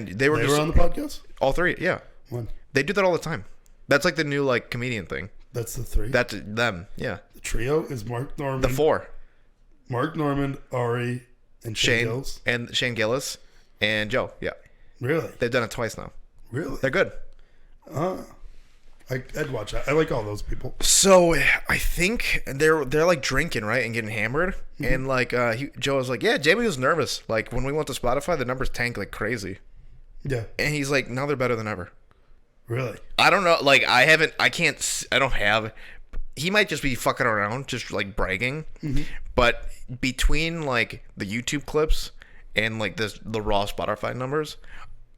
they were They just were on the podcast. all three. Yeah, One. they do that all the time. That's like the new like comedian thing. That's the three. That's them. Yeah, The trio is Mark Norman, the four: Mark Norman, Ari, and Shane Shane Gillis. and Shane Gillis and Joe. Yeah, Really? they've done it twice now. Really? They're good. I'd watch that. I like all those people. So I think they're like drinking, right, and getting hammered, and like Joe was like, "Yeah, Jamie was nervous. Like when we went to Spotify, the numbers tanked like crazy." Yeah. And he's like, "Now they're better than ever." Really? I don't know. Like I don't have. He might just be fucking around, just like bragging. But between like the YouTube clips and like the raw Spotify numbers,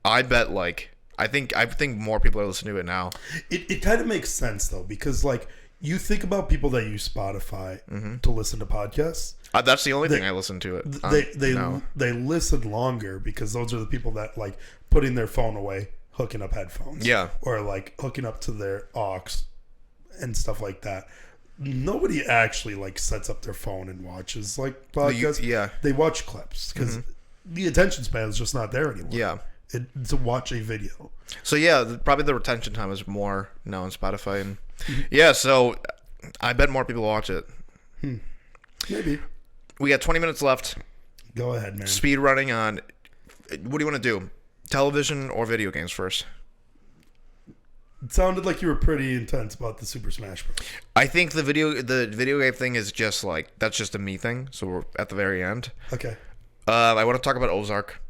I bet like. I think more people are listening to it now. It kind of makes sense though, because like you think about people that use Spotify to listen to podcasts. That's the only thing I listen to it. They listen longer because those are the people that like putting their phone away, hooking up headphones, Yeah. or like hooking up to their aux and stuff like that. Nobody actually like sets up their phone and watches like podcasts. Yeah. They watch clips because the attention span is just not there anymore. Yeah. To watch a video. So yeah, probably the retention time is more now on Spotify, and yeah. So I bet more people watch it. Maybe. We got 20 minutes left. Go ahead, man. Speed running on. What do you want to do? Television or video games first? It sounded like you were pretty intense about the Super Smash Bros. I think the video game thing is just like that's just a me thing. So we're at the very end. Okay. I want to talk about Ozark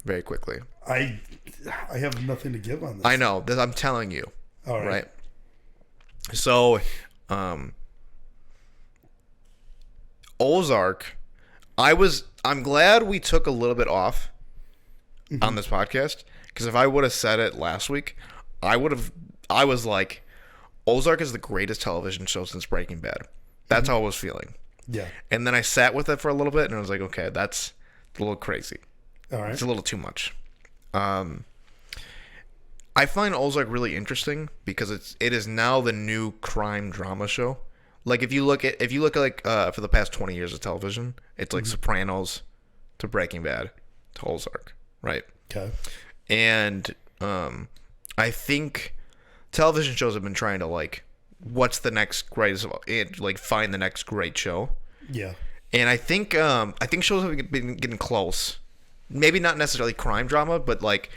very quickly. I have nothing to give on this. I know that I'm telling you. All right. Right. So, Ozark, I'm glad we took a little bit off on this podcast, because if I would have said it last week, I was like, Ozark is the greatest television show since Breaking Bad. That's how I was feeling. Yeah. And then I sat with it for a little bit and I was like, okay, that's a little crazy. All right. It's a little too much. I find Ozark really interesting because it is now the new crime drama show. Like if you look at like for the past 20 years of television, it's like Sopranos to Breaking Bad to Ozark, right? Okay. And I think television shows have been trying to like what's the next greatest, like find the next great show. Yeah. And I think shows have been getting close. Maybe not necessarily crime drama, but like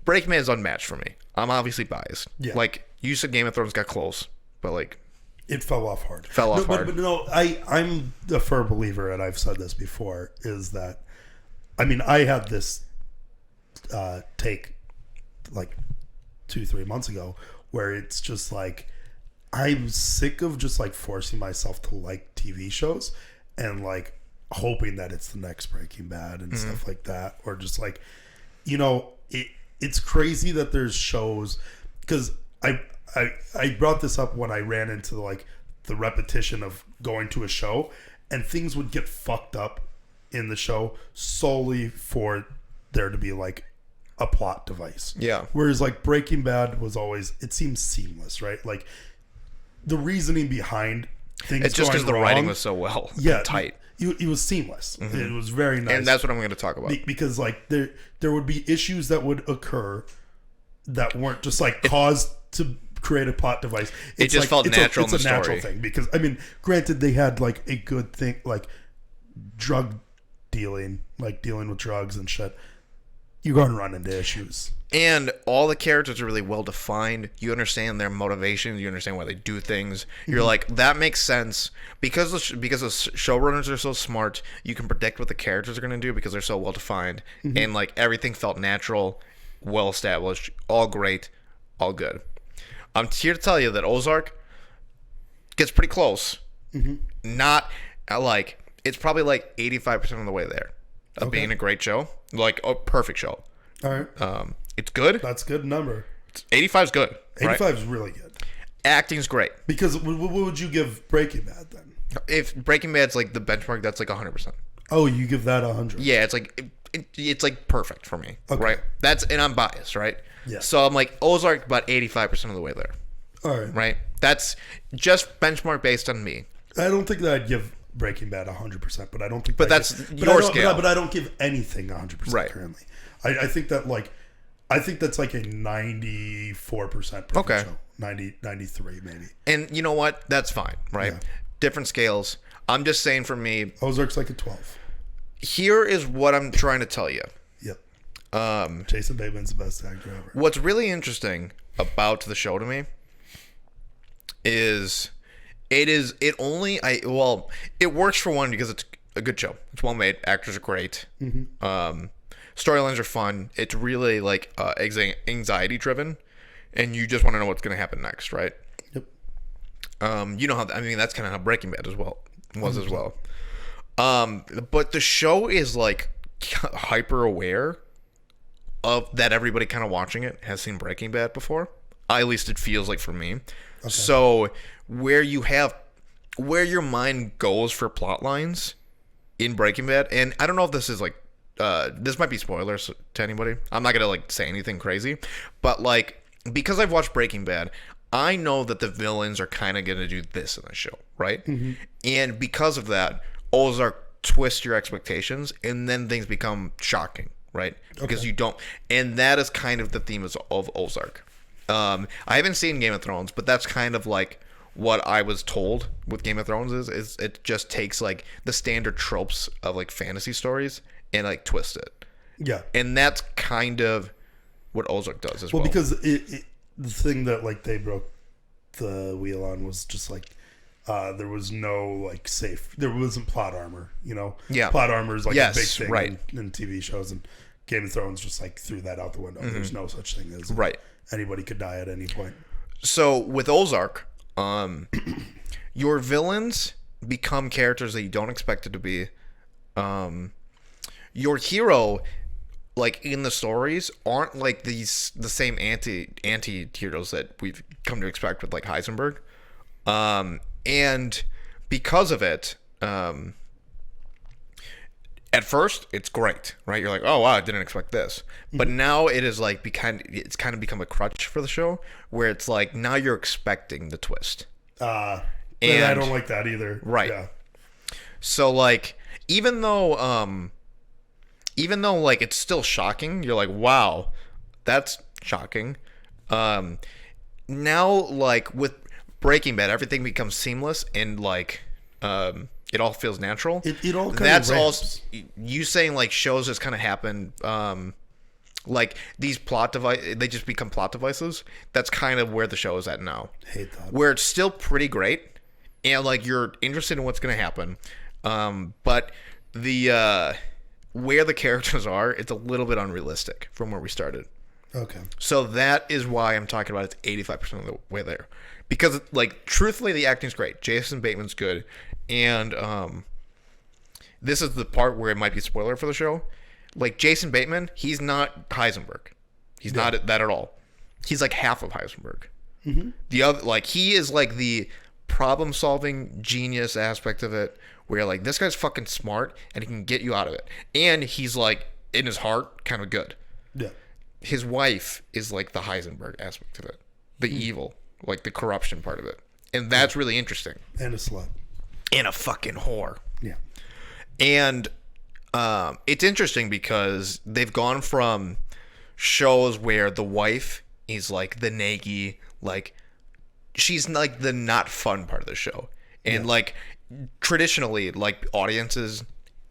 Breaking Bad is unmatched for me. I'm obviously biased. Yeah. Like you said, Game of Thrones got close, but like It fell off hard. Fell off hard. But no, I'm a firm believer, and I've said this before, is that, I mean, I had this take like 2-3 months ago where it's just like, I'm sick of just like forcing myself to like TV shows and like hoping that it's the next Breaking Bad and stuff like that, or just like, you know, it's crazy that there's shows, because I brought this up when I ran into like the repetition of going to a show and things would get fucked up in the show solely for there to be like a plot device. Yeah. Whereas like Breaking Bad was always, it seems seamless, right? Like the reasoning behind things It's just because going the writing wrong. was so well tight. It was seamless. It was very nice. And that's what I'm going to talk about. Because like there would be issues that would occur that weren't just like caused to create a plot device. It just felt natural in the It's a natural story. thing because I mean, granted, they had like a good thing, like drug dealing, like dealing with drugs and shit. You're going to run into issues. And all the characters are really well defined. You understand their motivations. You understand why they do things. You're like, that makes sense. Because the showrunners are so smart, you can predict what the characters are going to do because they're so well defined. And like everything felt natural, well established, all great, all good. I'm here to tell you that Ozark gets pretty close. Not like, it's probably like 85% of the way there of being a great show. Like a perfect show. All right. It's good. That's a good number. 85 is good. 85 is really good. Acting's great. Because what would you give Breaking Bad then? If Breaking Bad's like the benchmark, that's like 100%. Oh, you give that 100. Yeah, it's like it's like perfect for me, right? And I'm biased, right? Yeah. So I'm like Ozark about 85% of the way there, All right. right? That's just benchmark based on me. I don't think that I'd give Breaking Bad 100%, but I don't think. But that that's but your I don't- scale. But I don't give anything 100% Right. currently. I think that like, I think that's like a 94% perfect Okay. show. 90, 93 maybe. And you know what? That's fine, right? Yeah. Different scales. I'm just saying for me, Ozark's like a 12. here is what I'm trying to tell you. Yep. Jason Bateman's the best actor ever. What's really interesting about the show to me is it works for one because it's a good show. It's well made. Actors are great. Storylines are fun. It's really like anxiety driven, and you just want to know what's going to happen next, right? Yep. You know how that's kind of how Breaking Bad was as well. But the show is like hyper aware of that everybody kind of watching it has seen Breaking Bad before. At least it feels like for me. Okay. So where your mind goes for plot lines in Breaking Bad, and I don't know if this is like this might be spoilers to anybody. I'm not gonna like say anything crazy, but like because I've watched Breaking Bad, I know that the villains are kind of gonna do this in the show, right? And because of that, Ozark twists your expectations, and then things become shocking, right? Because you don't, and that is kind of the theme of Ozark. I haven't seen Game of Thrones, but that's kind of like what I was told with Game of Thrones is it just takes like the standard tropes of like fantasy stories and like twist it. Yeah. And that's kind of what Ozark does as well. Well, because the thing that like they broke the wheel on was just like there was no like there wasn't plot armor, you know? Yeah. Plot armor is like a big thing right. in TV shows, and Game of Thrones just like threw that out the window. There's no such thing as Right. anybody could die at any point. So with Ozark, your villains become characters that you don't expect it to be. Your hero, like in the stories, aren't like the same anti heroes that we've come to expect with like Heisenberg. And because of it, at first it's great, right? You're like, oh wow, I didn't expect this. But now it is like it's kind of become a crutch for the show, where it's like now you're expecting the twist. And And- I don't like that either. Right. Yeah. So like even though like it's still shocking, you're like, wow, that's shocking. Now like with Breaking Bad, everything becomes seamless and like it all feels natural. It all kind That's of all you saying like shows just kind of happen like these they just become plot devices. That's kind of where the show is at now. hate that. Where it's still pretty great and like you're interested in what's going to happen. But the where the characters are, it's a little bit unrealistic from where we started. Okay. So that is why I'm talking about it's 85% of the way there. Because like truthfully the acting's great. Jason Bateman's good. And this is the part where it might be a spoiler for the show. Like Jason Bateman, he's not Heisenberg. He's not that at all. He's like half of Heisenberg. The other, like he is like the problem-solving genius aspect of it, where like this guy's fucking smart and he can get you out of it, and he's like in his heart kind of good. Yeah. His wife is like the Heisenberg aspect of it, the evil, like the corruption part of it, And that's really interesting. And a slut. And a fucking whore. Yeah. And it's interesting because they've gone from shows where the wife is like the naggy, like she's like the not fun part of the show. And like traditionally, like audiences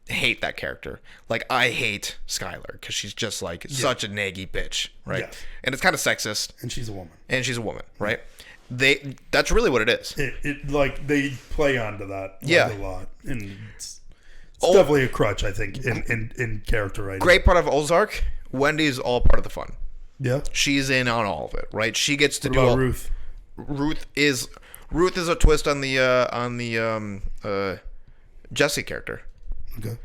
hate that character. Like I hate Skylar because she's just like such a naggy bitch, right? Yes. And it's kind of sexist. And she's a woman. Right? That's really what it is. It like they play onto that Yeah. a lot. And it's definitely a crutch, I think, in character writing. Great part of Ozark, Wendy's all part of the fun. Yeah. She's in on all of it, right? She gets to What do about all, Ruth? Ruth is a twist on the Jesse character. Okay.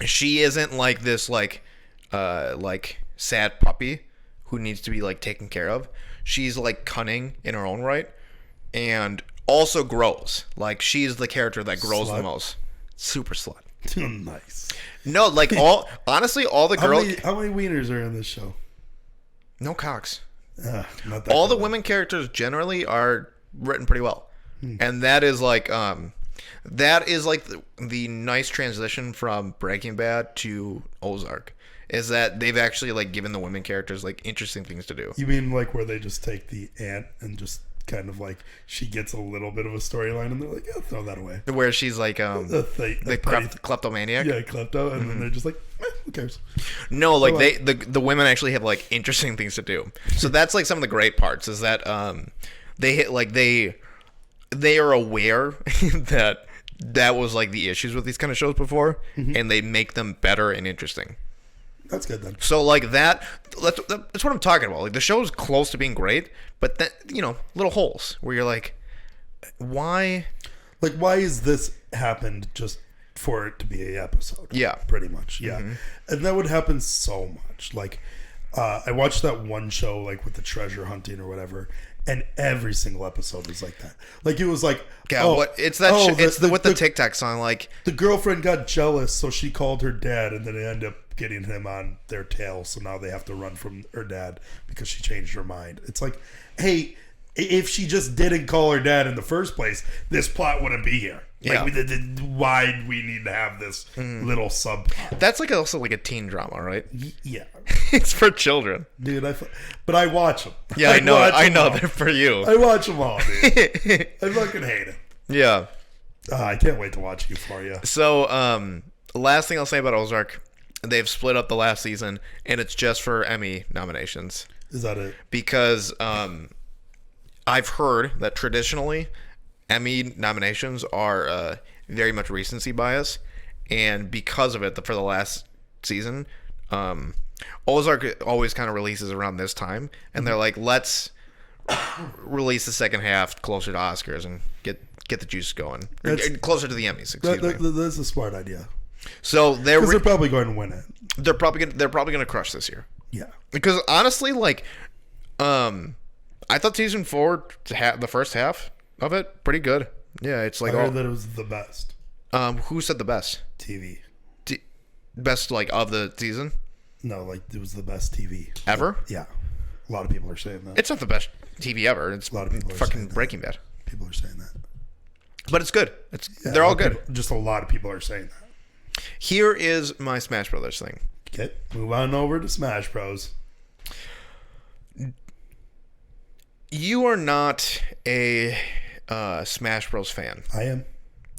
She isn't like this like sad puppy who needs to be like taken care of. She's like cunning in her own right, and also grows. Like she's the character that grows the most. Super slut. Nice. No, like honestly, all the girls. How many wieners are in this show? No cocks. Not that All the good. women characters generally are written pretty well, and that is like the nice transition from Breaking Bad to Ozark. Is that they've actually like given the women characters like interesting things to do. You mean like where they just take the aunt and just kind of like she gets a little bit of a storyline and they're like, yeah, throw that away. Where she's like the kleptomaniac. Yeah, klepto, and then they're just like, who cares? No, like the women actually have like interesting things to do. So that's like some of the great parts is that they are aware that was like the issues with these kind of shows before, and they make them better and interesting. That's good then. So like that's what I'm talking about. Like the show's close to being great, but then little holes where you're like, why? Like, why is this happened just for it to be an episode? Yeah. Pretty much. Yeah. And that would happen so much. Like, I watched that one show, like, with the treasure hunting or whatever, and every single episode was like that. Like, it was like, it's with the TikTok song, like, the girlfriend got jealous, so she called her dad, and then it ended up getting him on their tail, so now they have to run from her dad because she changed her mind. It's like, hey, if she just didn't call her dad in the first place, this plot wouldn't be here. Yeah. Like, why we need to have this little subplot? that's like also like a teen drama, right? Yeah, It's for children. dude. But I watch them. Yeah, I know they're for you. I watch them all, dude. I fucking hate it. Yeah. I can't wait to watch Euphoria. So, last thing I'll say about Ozark, they've split up the last season, and it's just for Emmy nominations. Is that it? Because I've heard that traditionally Emmy nominations are very much recency bias, and because of it, for the last season, Ozark always kind of releases around this time, and they're like, let's release the second half closer to Oscars and get the juice going, closer to the Emmys. Excuse me. That's a smart idea. So Because they're probably going to win it. they're probably gonna crush this year. Yeah. Because honestly, like, I thought season 4, the first half of it, pretty good. Yeah, it's like I heard that it was the best who said the best? TV. Best like of the season No, like it was the best TV ever? Yeah, a lot of people are saying that. It's not the best TV ever. It's A lot of people are fucking saying that. Breaking Bad. People are saying that. But it's good. Yeah, They're a all lot of good. people- just a lot of people are saying that. Here is my Smash Brothers thing. Okay, move on over to Smash Bros. You are not a Smash Bros fan. I am.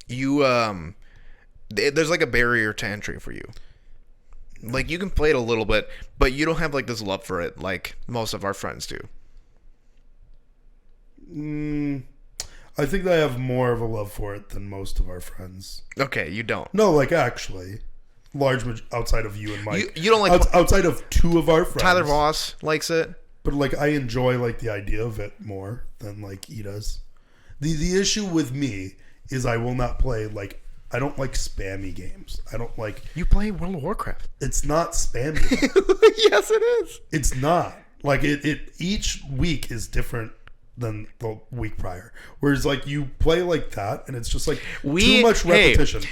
You there's like a barrier to entry for you. Like you can play it a little bit, but you don't have like this love for it like most of our friends do. I think I have more of a love for it than most of our friends. Okay, you don't. No, like actually, outside of you and Mike. You don't like outside of two of our friends. Tyler Voss likes it. But like I enjoy like the idea of it more than like he does. The issue with me is I will not play like I don't like spammy games. I don't like You play World of Warcraft. it's not spammy. Yes, it is. It's not. Like it each week is different than the week prior. Whereas like you play like that, and it's just like too much repetition.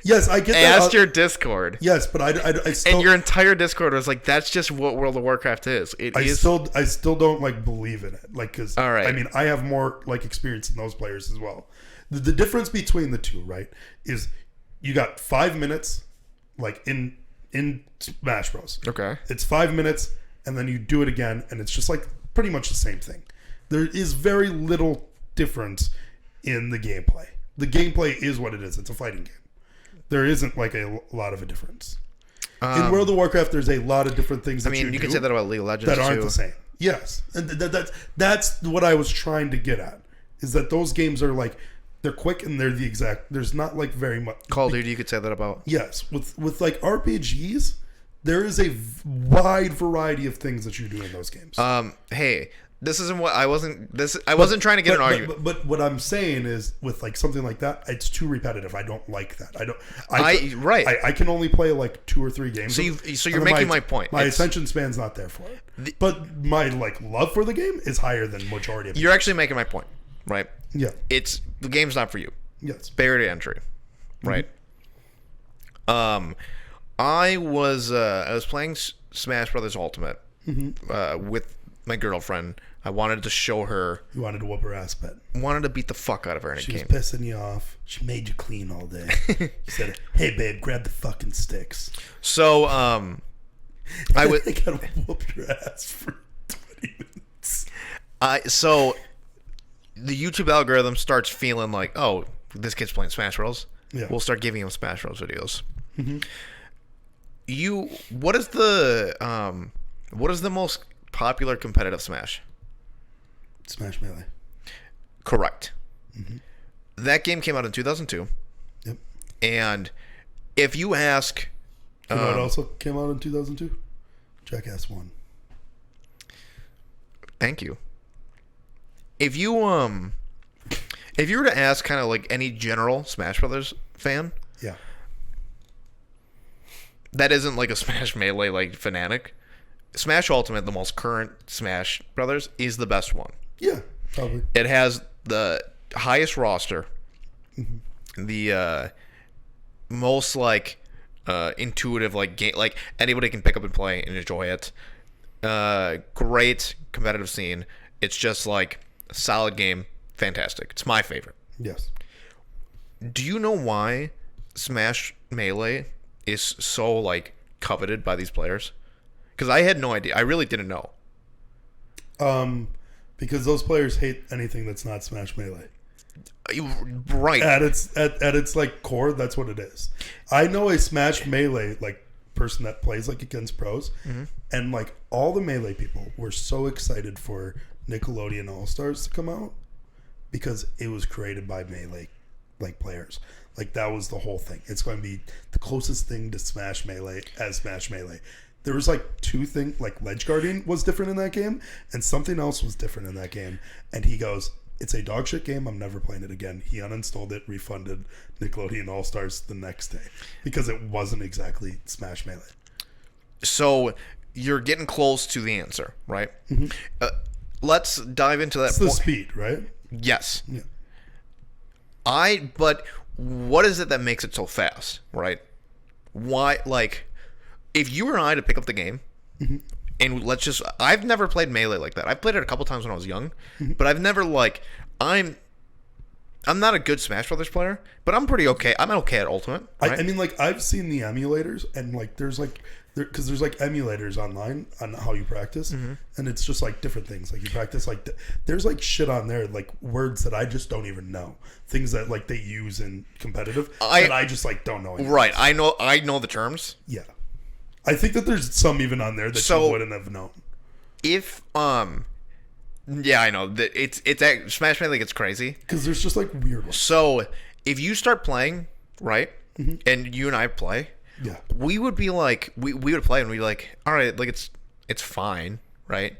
Yes, I get that. Asked your Discord. Yes, but I still, and your entire Discord was like, that's just what World of Warcraft is. I still don't like believe in it. Like, because all right. I mean, I have more like experience than those players as well. The difference between the two, right, is you got 5 minutes, like in Smash Bros. Okay, it's 5 minutes, and then you do it again, and it's just like pretty much the same thing. There is very little difference in the gameplay. The gameplay is what it is. It's a fighting game. There isn't like a lot of a difference. In World of Warcraft, there's a lot of different things that you can say that about League of Legends that aren't the same. Yes, and that's what I was trying to get at. Is that those games are like, they're quick and they're the exact. There's not like very much. Call of Duty, you could say that about. Yes, with like RPGs, there is a wide variety of things that you do in those games. Hey, this isn't what I wasn't. I wasn't trying to get an argument. But what I'm saying is, with like something like that, it's too repetitive. I don't like that. I can only play like 2 or 3 games. So you're making my point. My attention span's not there for it. But my like love for the game is higher than majority of people. You're actually making my point, right? Yeah. The game's not for you. Yes. Barrier to entry, right? Mm-hmm. I was playing Smash Brothers Ultimate with my girlfriend. I wanted to show her. You wanted to whoop her ass, bet. Wanted to beat the fuck out of her in a game. She was pissing you off. She made you clean all day. She said, "Hey, babe, grab the fucking sticks." So, I gotta whoop your ass for 20 minutes. So the YouTube algorithm starts feeling like, oh, this kid's playing Smash Bros. Yeah. We'll start giving him Smash Bros. Videos. Mm-hmm. What is the most popular competitive Smash? Smash Melee. Correct. Mm-hmm. That game came out in 2002. Yep. And if you ask, you know what also came out in 2002? Jackass 1. Thank you. If you were to ask kind of like any general Smash Brothers fan, yeah, that isn't like a Smash Melee like fanatic, Smash Ultimate, the most current Smash Brothers, is the best one. Yeah, probably. It has the highest roster, the most like intuitive like game, like anybody can pick up and play and enjoy it. Great competitive scene. It's just like a solid game. Fantastic. It's my favorite. Yes. Do you know why Smash Melee is so like coveted by these players? Because I had no idea. I really didn't know. Because those players hate anything that's not Smash Melee. Right. At its like core, that's what it is. I know a Smash Melee like person that plays like against pros, and like all the Melee people were so excited for Nickelodeon All Stars to come out because it was created by Melee like players. Like that was the whole thing. It's going to be the closest thing to Smash Melee as Smash Melee. There was like 2 things, like Ledge Guardian was different in that game, and something else was different in that game. And he goes, "It's a dog shit game. I'm never playing it again." He uninstalled it, refunded Nickelodeon All Stars the next day because it wasn't exactly Smash Melee. So you're getting close to the answer, right? Let's dive into that. It's the speed, right? Yes. Yeah. But what is it that makes it so fast, right? Why, like, if you were I to pick up the game, and I've never played Melee like that. I've played it a couple times when I was young, but I've never like, I'm not a good Smash Brothers player, but I'm pretty okay. I'm okay at Ultimate. Right? I mean, like, I've seen the emulators, and like, there's like, there's like emulators online on how you practice, and it's just like different things. Like you practice, like there's like shit on there, like words that I just don't even know, things that like they use in competitive that I just like don't know. Right, I know the terms. Yeah, I think that there's some even on there that you wouldn't have known. If yeah, I know that it's Smash Melee gets crazy because there's just like weird ones. So if you start playing, right, and you and I play. Yeah, we would be like, we would play and we'd be like, all right, like it's fine, right?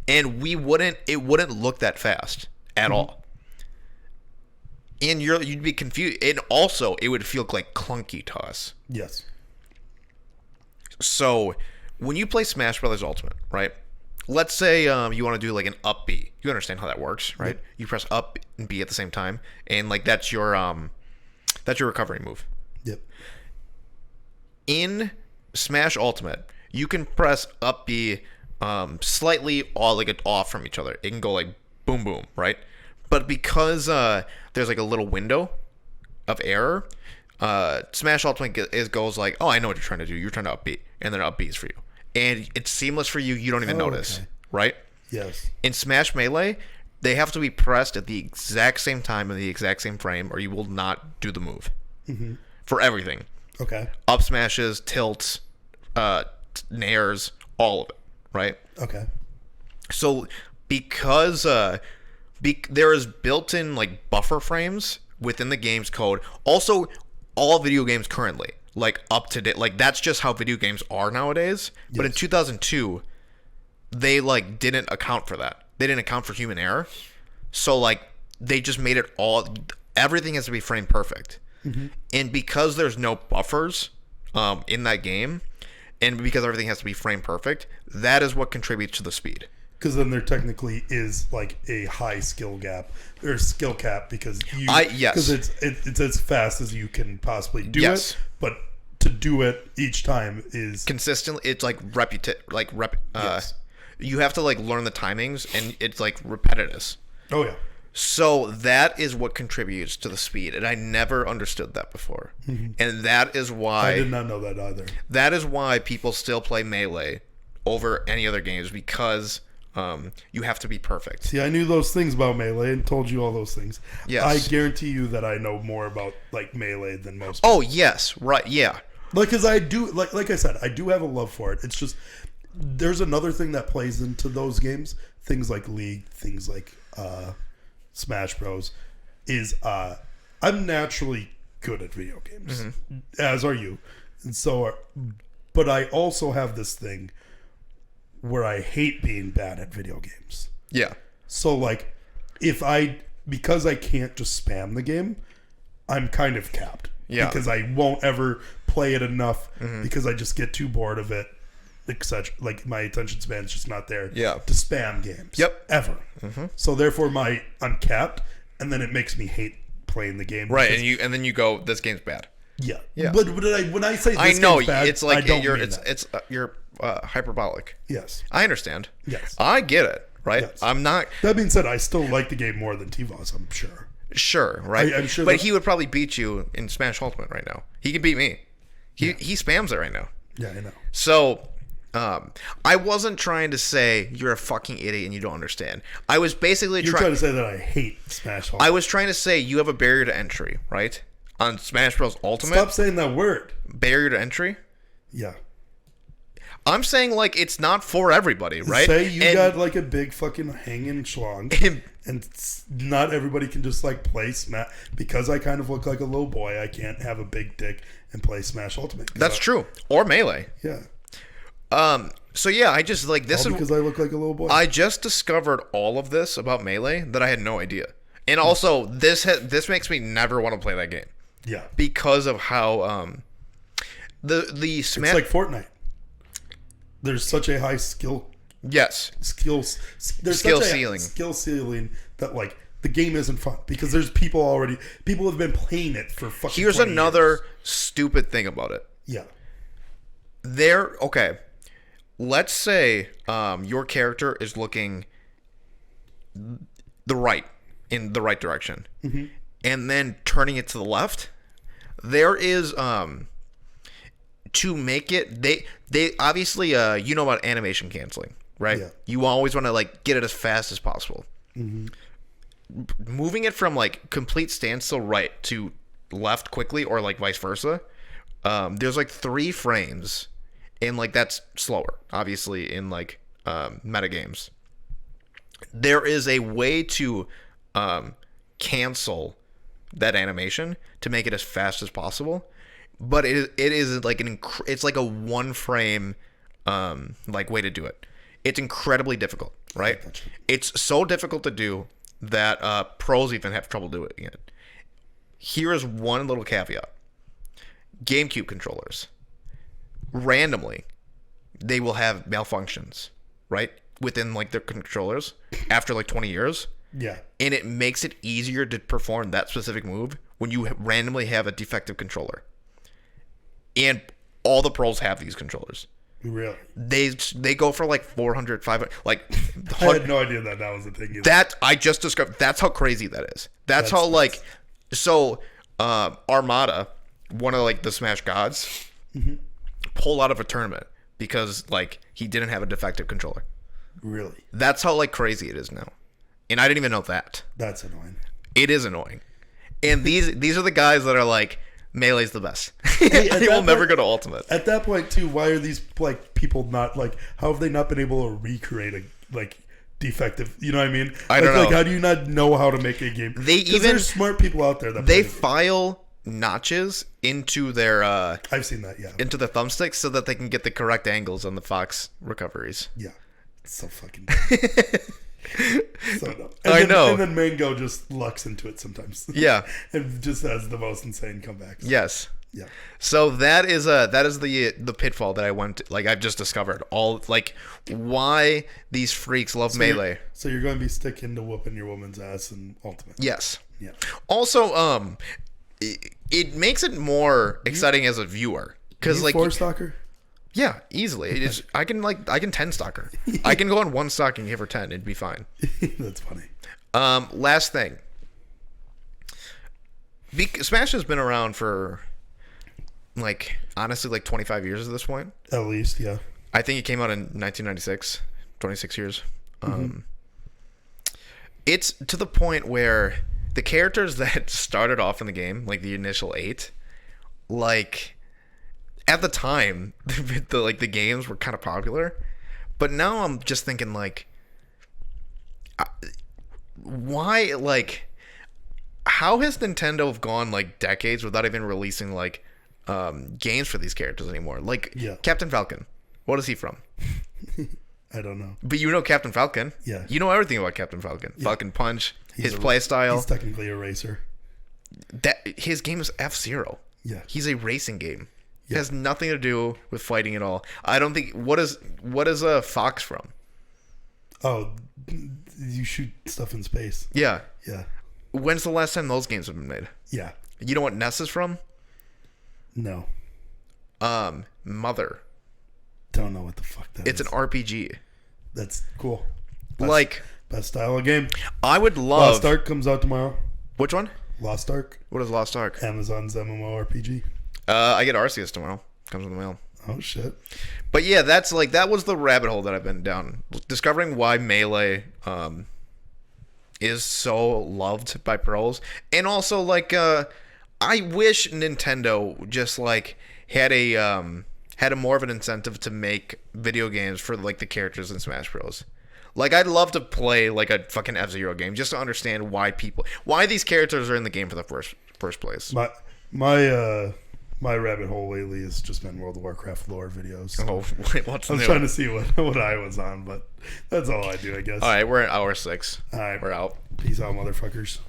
And it wouldn't look that fast at all. And you'd be confused, and also it would feel like clunky to us. Yes. So when you play Smash Brothers Ultimate, right? let's say you want to do like an up B. You understand how that works, right? Yep. You press up and B at the same time, and like that's your recovery move. Yep. In Smash Ultimate, you can press up B slightly off from each other. It can go like boom boom, right? But because there's like a little window of error, Smash Ultimate goes like, oh, I know what you're trying to do. You're trying to up B, and then up B is for you, and it's seamless for you. You don't even notice, okay. right? Yes. In Smash Melee, they have to be pressed at the exact same time in the exact same frame, or you will not do the move. Mm-hmm. For everything. Okay. Up smashes, tilts, nairs, all of it, right? Okay. So because there is built-in like buffer frames within the game's code. Also, all video games currently, like up to date, like that's just how video games are nowadays. Yes. But in 2002, they like didn't account for that. They didn't account for human error. So like they just made it everything has to be frame perfect. Mm-hmm. And because there's no buffers in that game, and because everything has to be frame perfect, that is what contributes to the speed. Because then there technically is like a high skill gap or skill cap because yes, because it's as fast as you can possibly do yes. it, but to do it each time is consistently. It's like yes. You have to like learn the timings, and it's like repetitious. Oh yeah. So that is what contributes to the speed, and I never understood that before. Mm-hmm. And that is why I did not know that either. That is why people still play Melee over any other games, because you have to be perfect. See, I knew those things about Melee and told you all those things. Yes. I guarantee you that I know more about like Melee than most people. Oh yes, right, yeah. Like, because I do, like I said, I do have a love for it. It's just there's another thing that plays into those games. Things like League, things like Smash Bros. Is I'm naturally good at video games, mm-hmm. as are you, and so but I also have this thing where I hate being bad at video games. Yeah. So like, because I can't just spam the game, I'm kind of capped. Yeah. Because I won't ever play it enough, mm-hmm. because I just get too bored of it, etc. Like my attention span is just not there. Yeah. To spam games. Yep. Ever. Mm-hmm. So therefore, I'm capped, and then it makes me hate playing the game. Right, and then you go, this game's bad. Yeah. Yeah. But when I say this I know game's bad, it's like I don't mean that. it's you're hyperbolic. Yes. I understand. Yes. I get it. Right. Yes. I'm not. That being said, I still like the game more than T-Voss, I'm sure. Sure. Right. I'm sure, but he would probably beat you in Smash Ultimate right now. He can beat me. He spams it right now. Yeah, I know. So, I wasn't trying to say you're a fucking idiot and you don't understand. I was basically You're trying to say that I hate Smash Ultimate. I was trying to say you have a barrier to entry, right? On Smash Bros. Ultimate. Stop saying that word. Barrier to entry? Yeah. I'm saying like it's not for everybody, right? Say you got like a big fucking hanging schlong, and not everybody can just like play Smash. Because I kind of look like a little boy, I can't have a big dick and play Smash Ultimate. That's true. Or Melee. Yeah. So yeah, I just like this all because I look like a little boy. I just discovered all of this about Melee that I had no idea, and also this makes me never want to play that game. Yeah. Because of how the Smash. It's like Fortnite. There's such a high skill. Yes. Skills. There's skill such a ceiling. Skill ceiling that like the game isn't fun because there's people have been playing it for fucking. Here's 20 another years. stupid thing about it. Yeah. Okay. Let's say your character is looking in the right direction, mm-hmm. and then turning it to the left. There is to make it they obviously you know about animation canceling, right? Yeah. You always want to like get it as fast as possible. Mm-hmm. Moving it from like complete standstill right to left quickly, or like vice versa. There's like 3 frames, and like that's slower, obviously, in like meta games. There is a way to cancel that animation to make it as fast as possible, but it is like it's like a 1 frame like way to do it. It's incredibly difficult, right? It's so difficult to do that pros even have trouble doing it. Here is one little caveat. GameCube controllers, randomly, they will have malfunctions, right? within like their controllers after like 20 years. Yeah. And it makes it easier to perform that specific move when you randomly have a defective controller. And all the pros have these controllers. Really? They go for like 400, 500, like I had no idea that was the thing either. that I just discovered. That's how crazy that is. That's how like so Armada, one of like the Smash gods, pulled out of a tournament because like he didn't have a defective controller. Really? That's how like crazy it is now. And I didn't even know that. That's annoying. It is annoying. And these are the guys that are like, Melee's the best. Hey, He will never go to Ultimate. At that point, too, why are these like people not like? How have they not been able to recreate a like defective? You know what I mean? I don't know. Like, how do you not know how to make a game? They 'Cause even- there's smart people out there that They play. file notches into their I've seen that. Yeah. into the thumbsticks so that they can get the correct angles on the Fox recoveries. Yeah. It's so fucking. So dumb. I know. And then Mango just lucks into it sometimes. Yeah. And just has the most insane comebacks. Yes. Yeah. So that is the pitfall that I went like I've just discovered. All like why these freaks love Melee. So you're going to be sticking to whooping your woman's ass in Ultimate. Yes. Yeah. Also, it makes it more exciting as a viewer because You like four stalker? yeah, easily. It's, I can 10 stalker. I can go on one stock and give her 10. It'd be fine. That's funny. Last thing. Smash has been around for like honestly like 25 years at this point. At least, yeah. I think it came out in 1996, 26 years. It's to the point where the characters that started off in the game, like the initial 8, like at the time, the games were kind of popular, but now I'm just thinking like, why like, how has Nintendo gone like decades without even releasing like games for these characters anymore? Like Captain Falcon, what is he from? I don't know. But you know Captain Falcon. Yeah. You know everything about Captain Falcon. Yeah. Falcon Punch, his a- play style. He's technically a racer. His game is F-Zero. Yeah. He's a racing game. It has nothing to do with fighting at all. I don't think what is a Fox from? Oh, you shoot stuff in space. Yeah. Yeah. When's the last time those games have been made? Yeah. You know what Ness is from? No. Mother. Don't know what the fuck that It's is. an RPG. That's cool. Best style of game. I would love Lost Ark comes out tomorrow. Which one? Lost Ark. What is Lost Ark? Amazon's MMORPG. I get Arceus tomorrow. Comes in the mail. Oh shit. But yeah, that was the rabbit hole that I've been down. Discovering why Melee is so loved by pros. And also like I wish Nintendo just like had a more of an incentive to make video games for like the characters in Smash Bros. Like I'd love to play like a fucking F-Zero game just to understand why these characters are in the game for the first place. My rabbit hole lately has just been World of Warcraft lore videos. Oh, wait, what's I was new? trying to see what I was on, but that's all I do, I guess. All right, we're at hour 6. All right. We're out. Peace out, motherfuckers.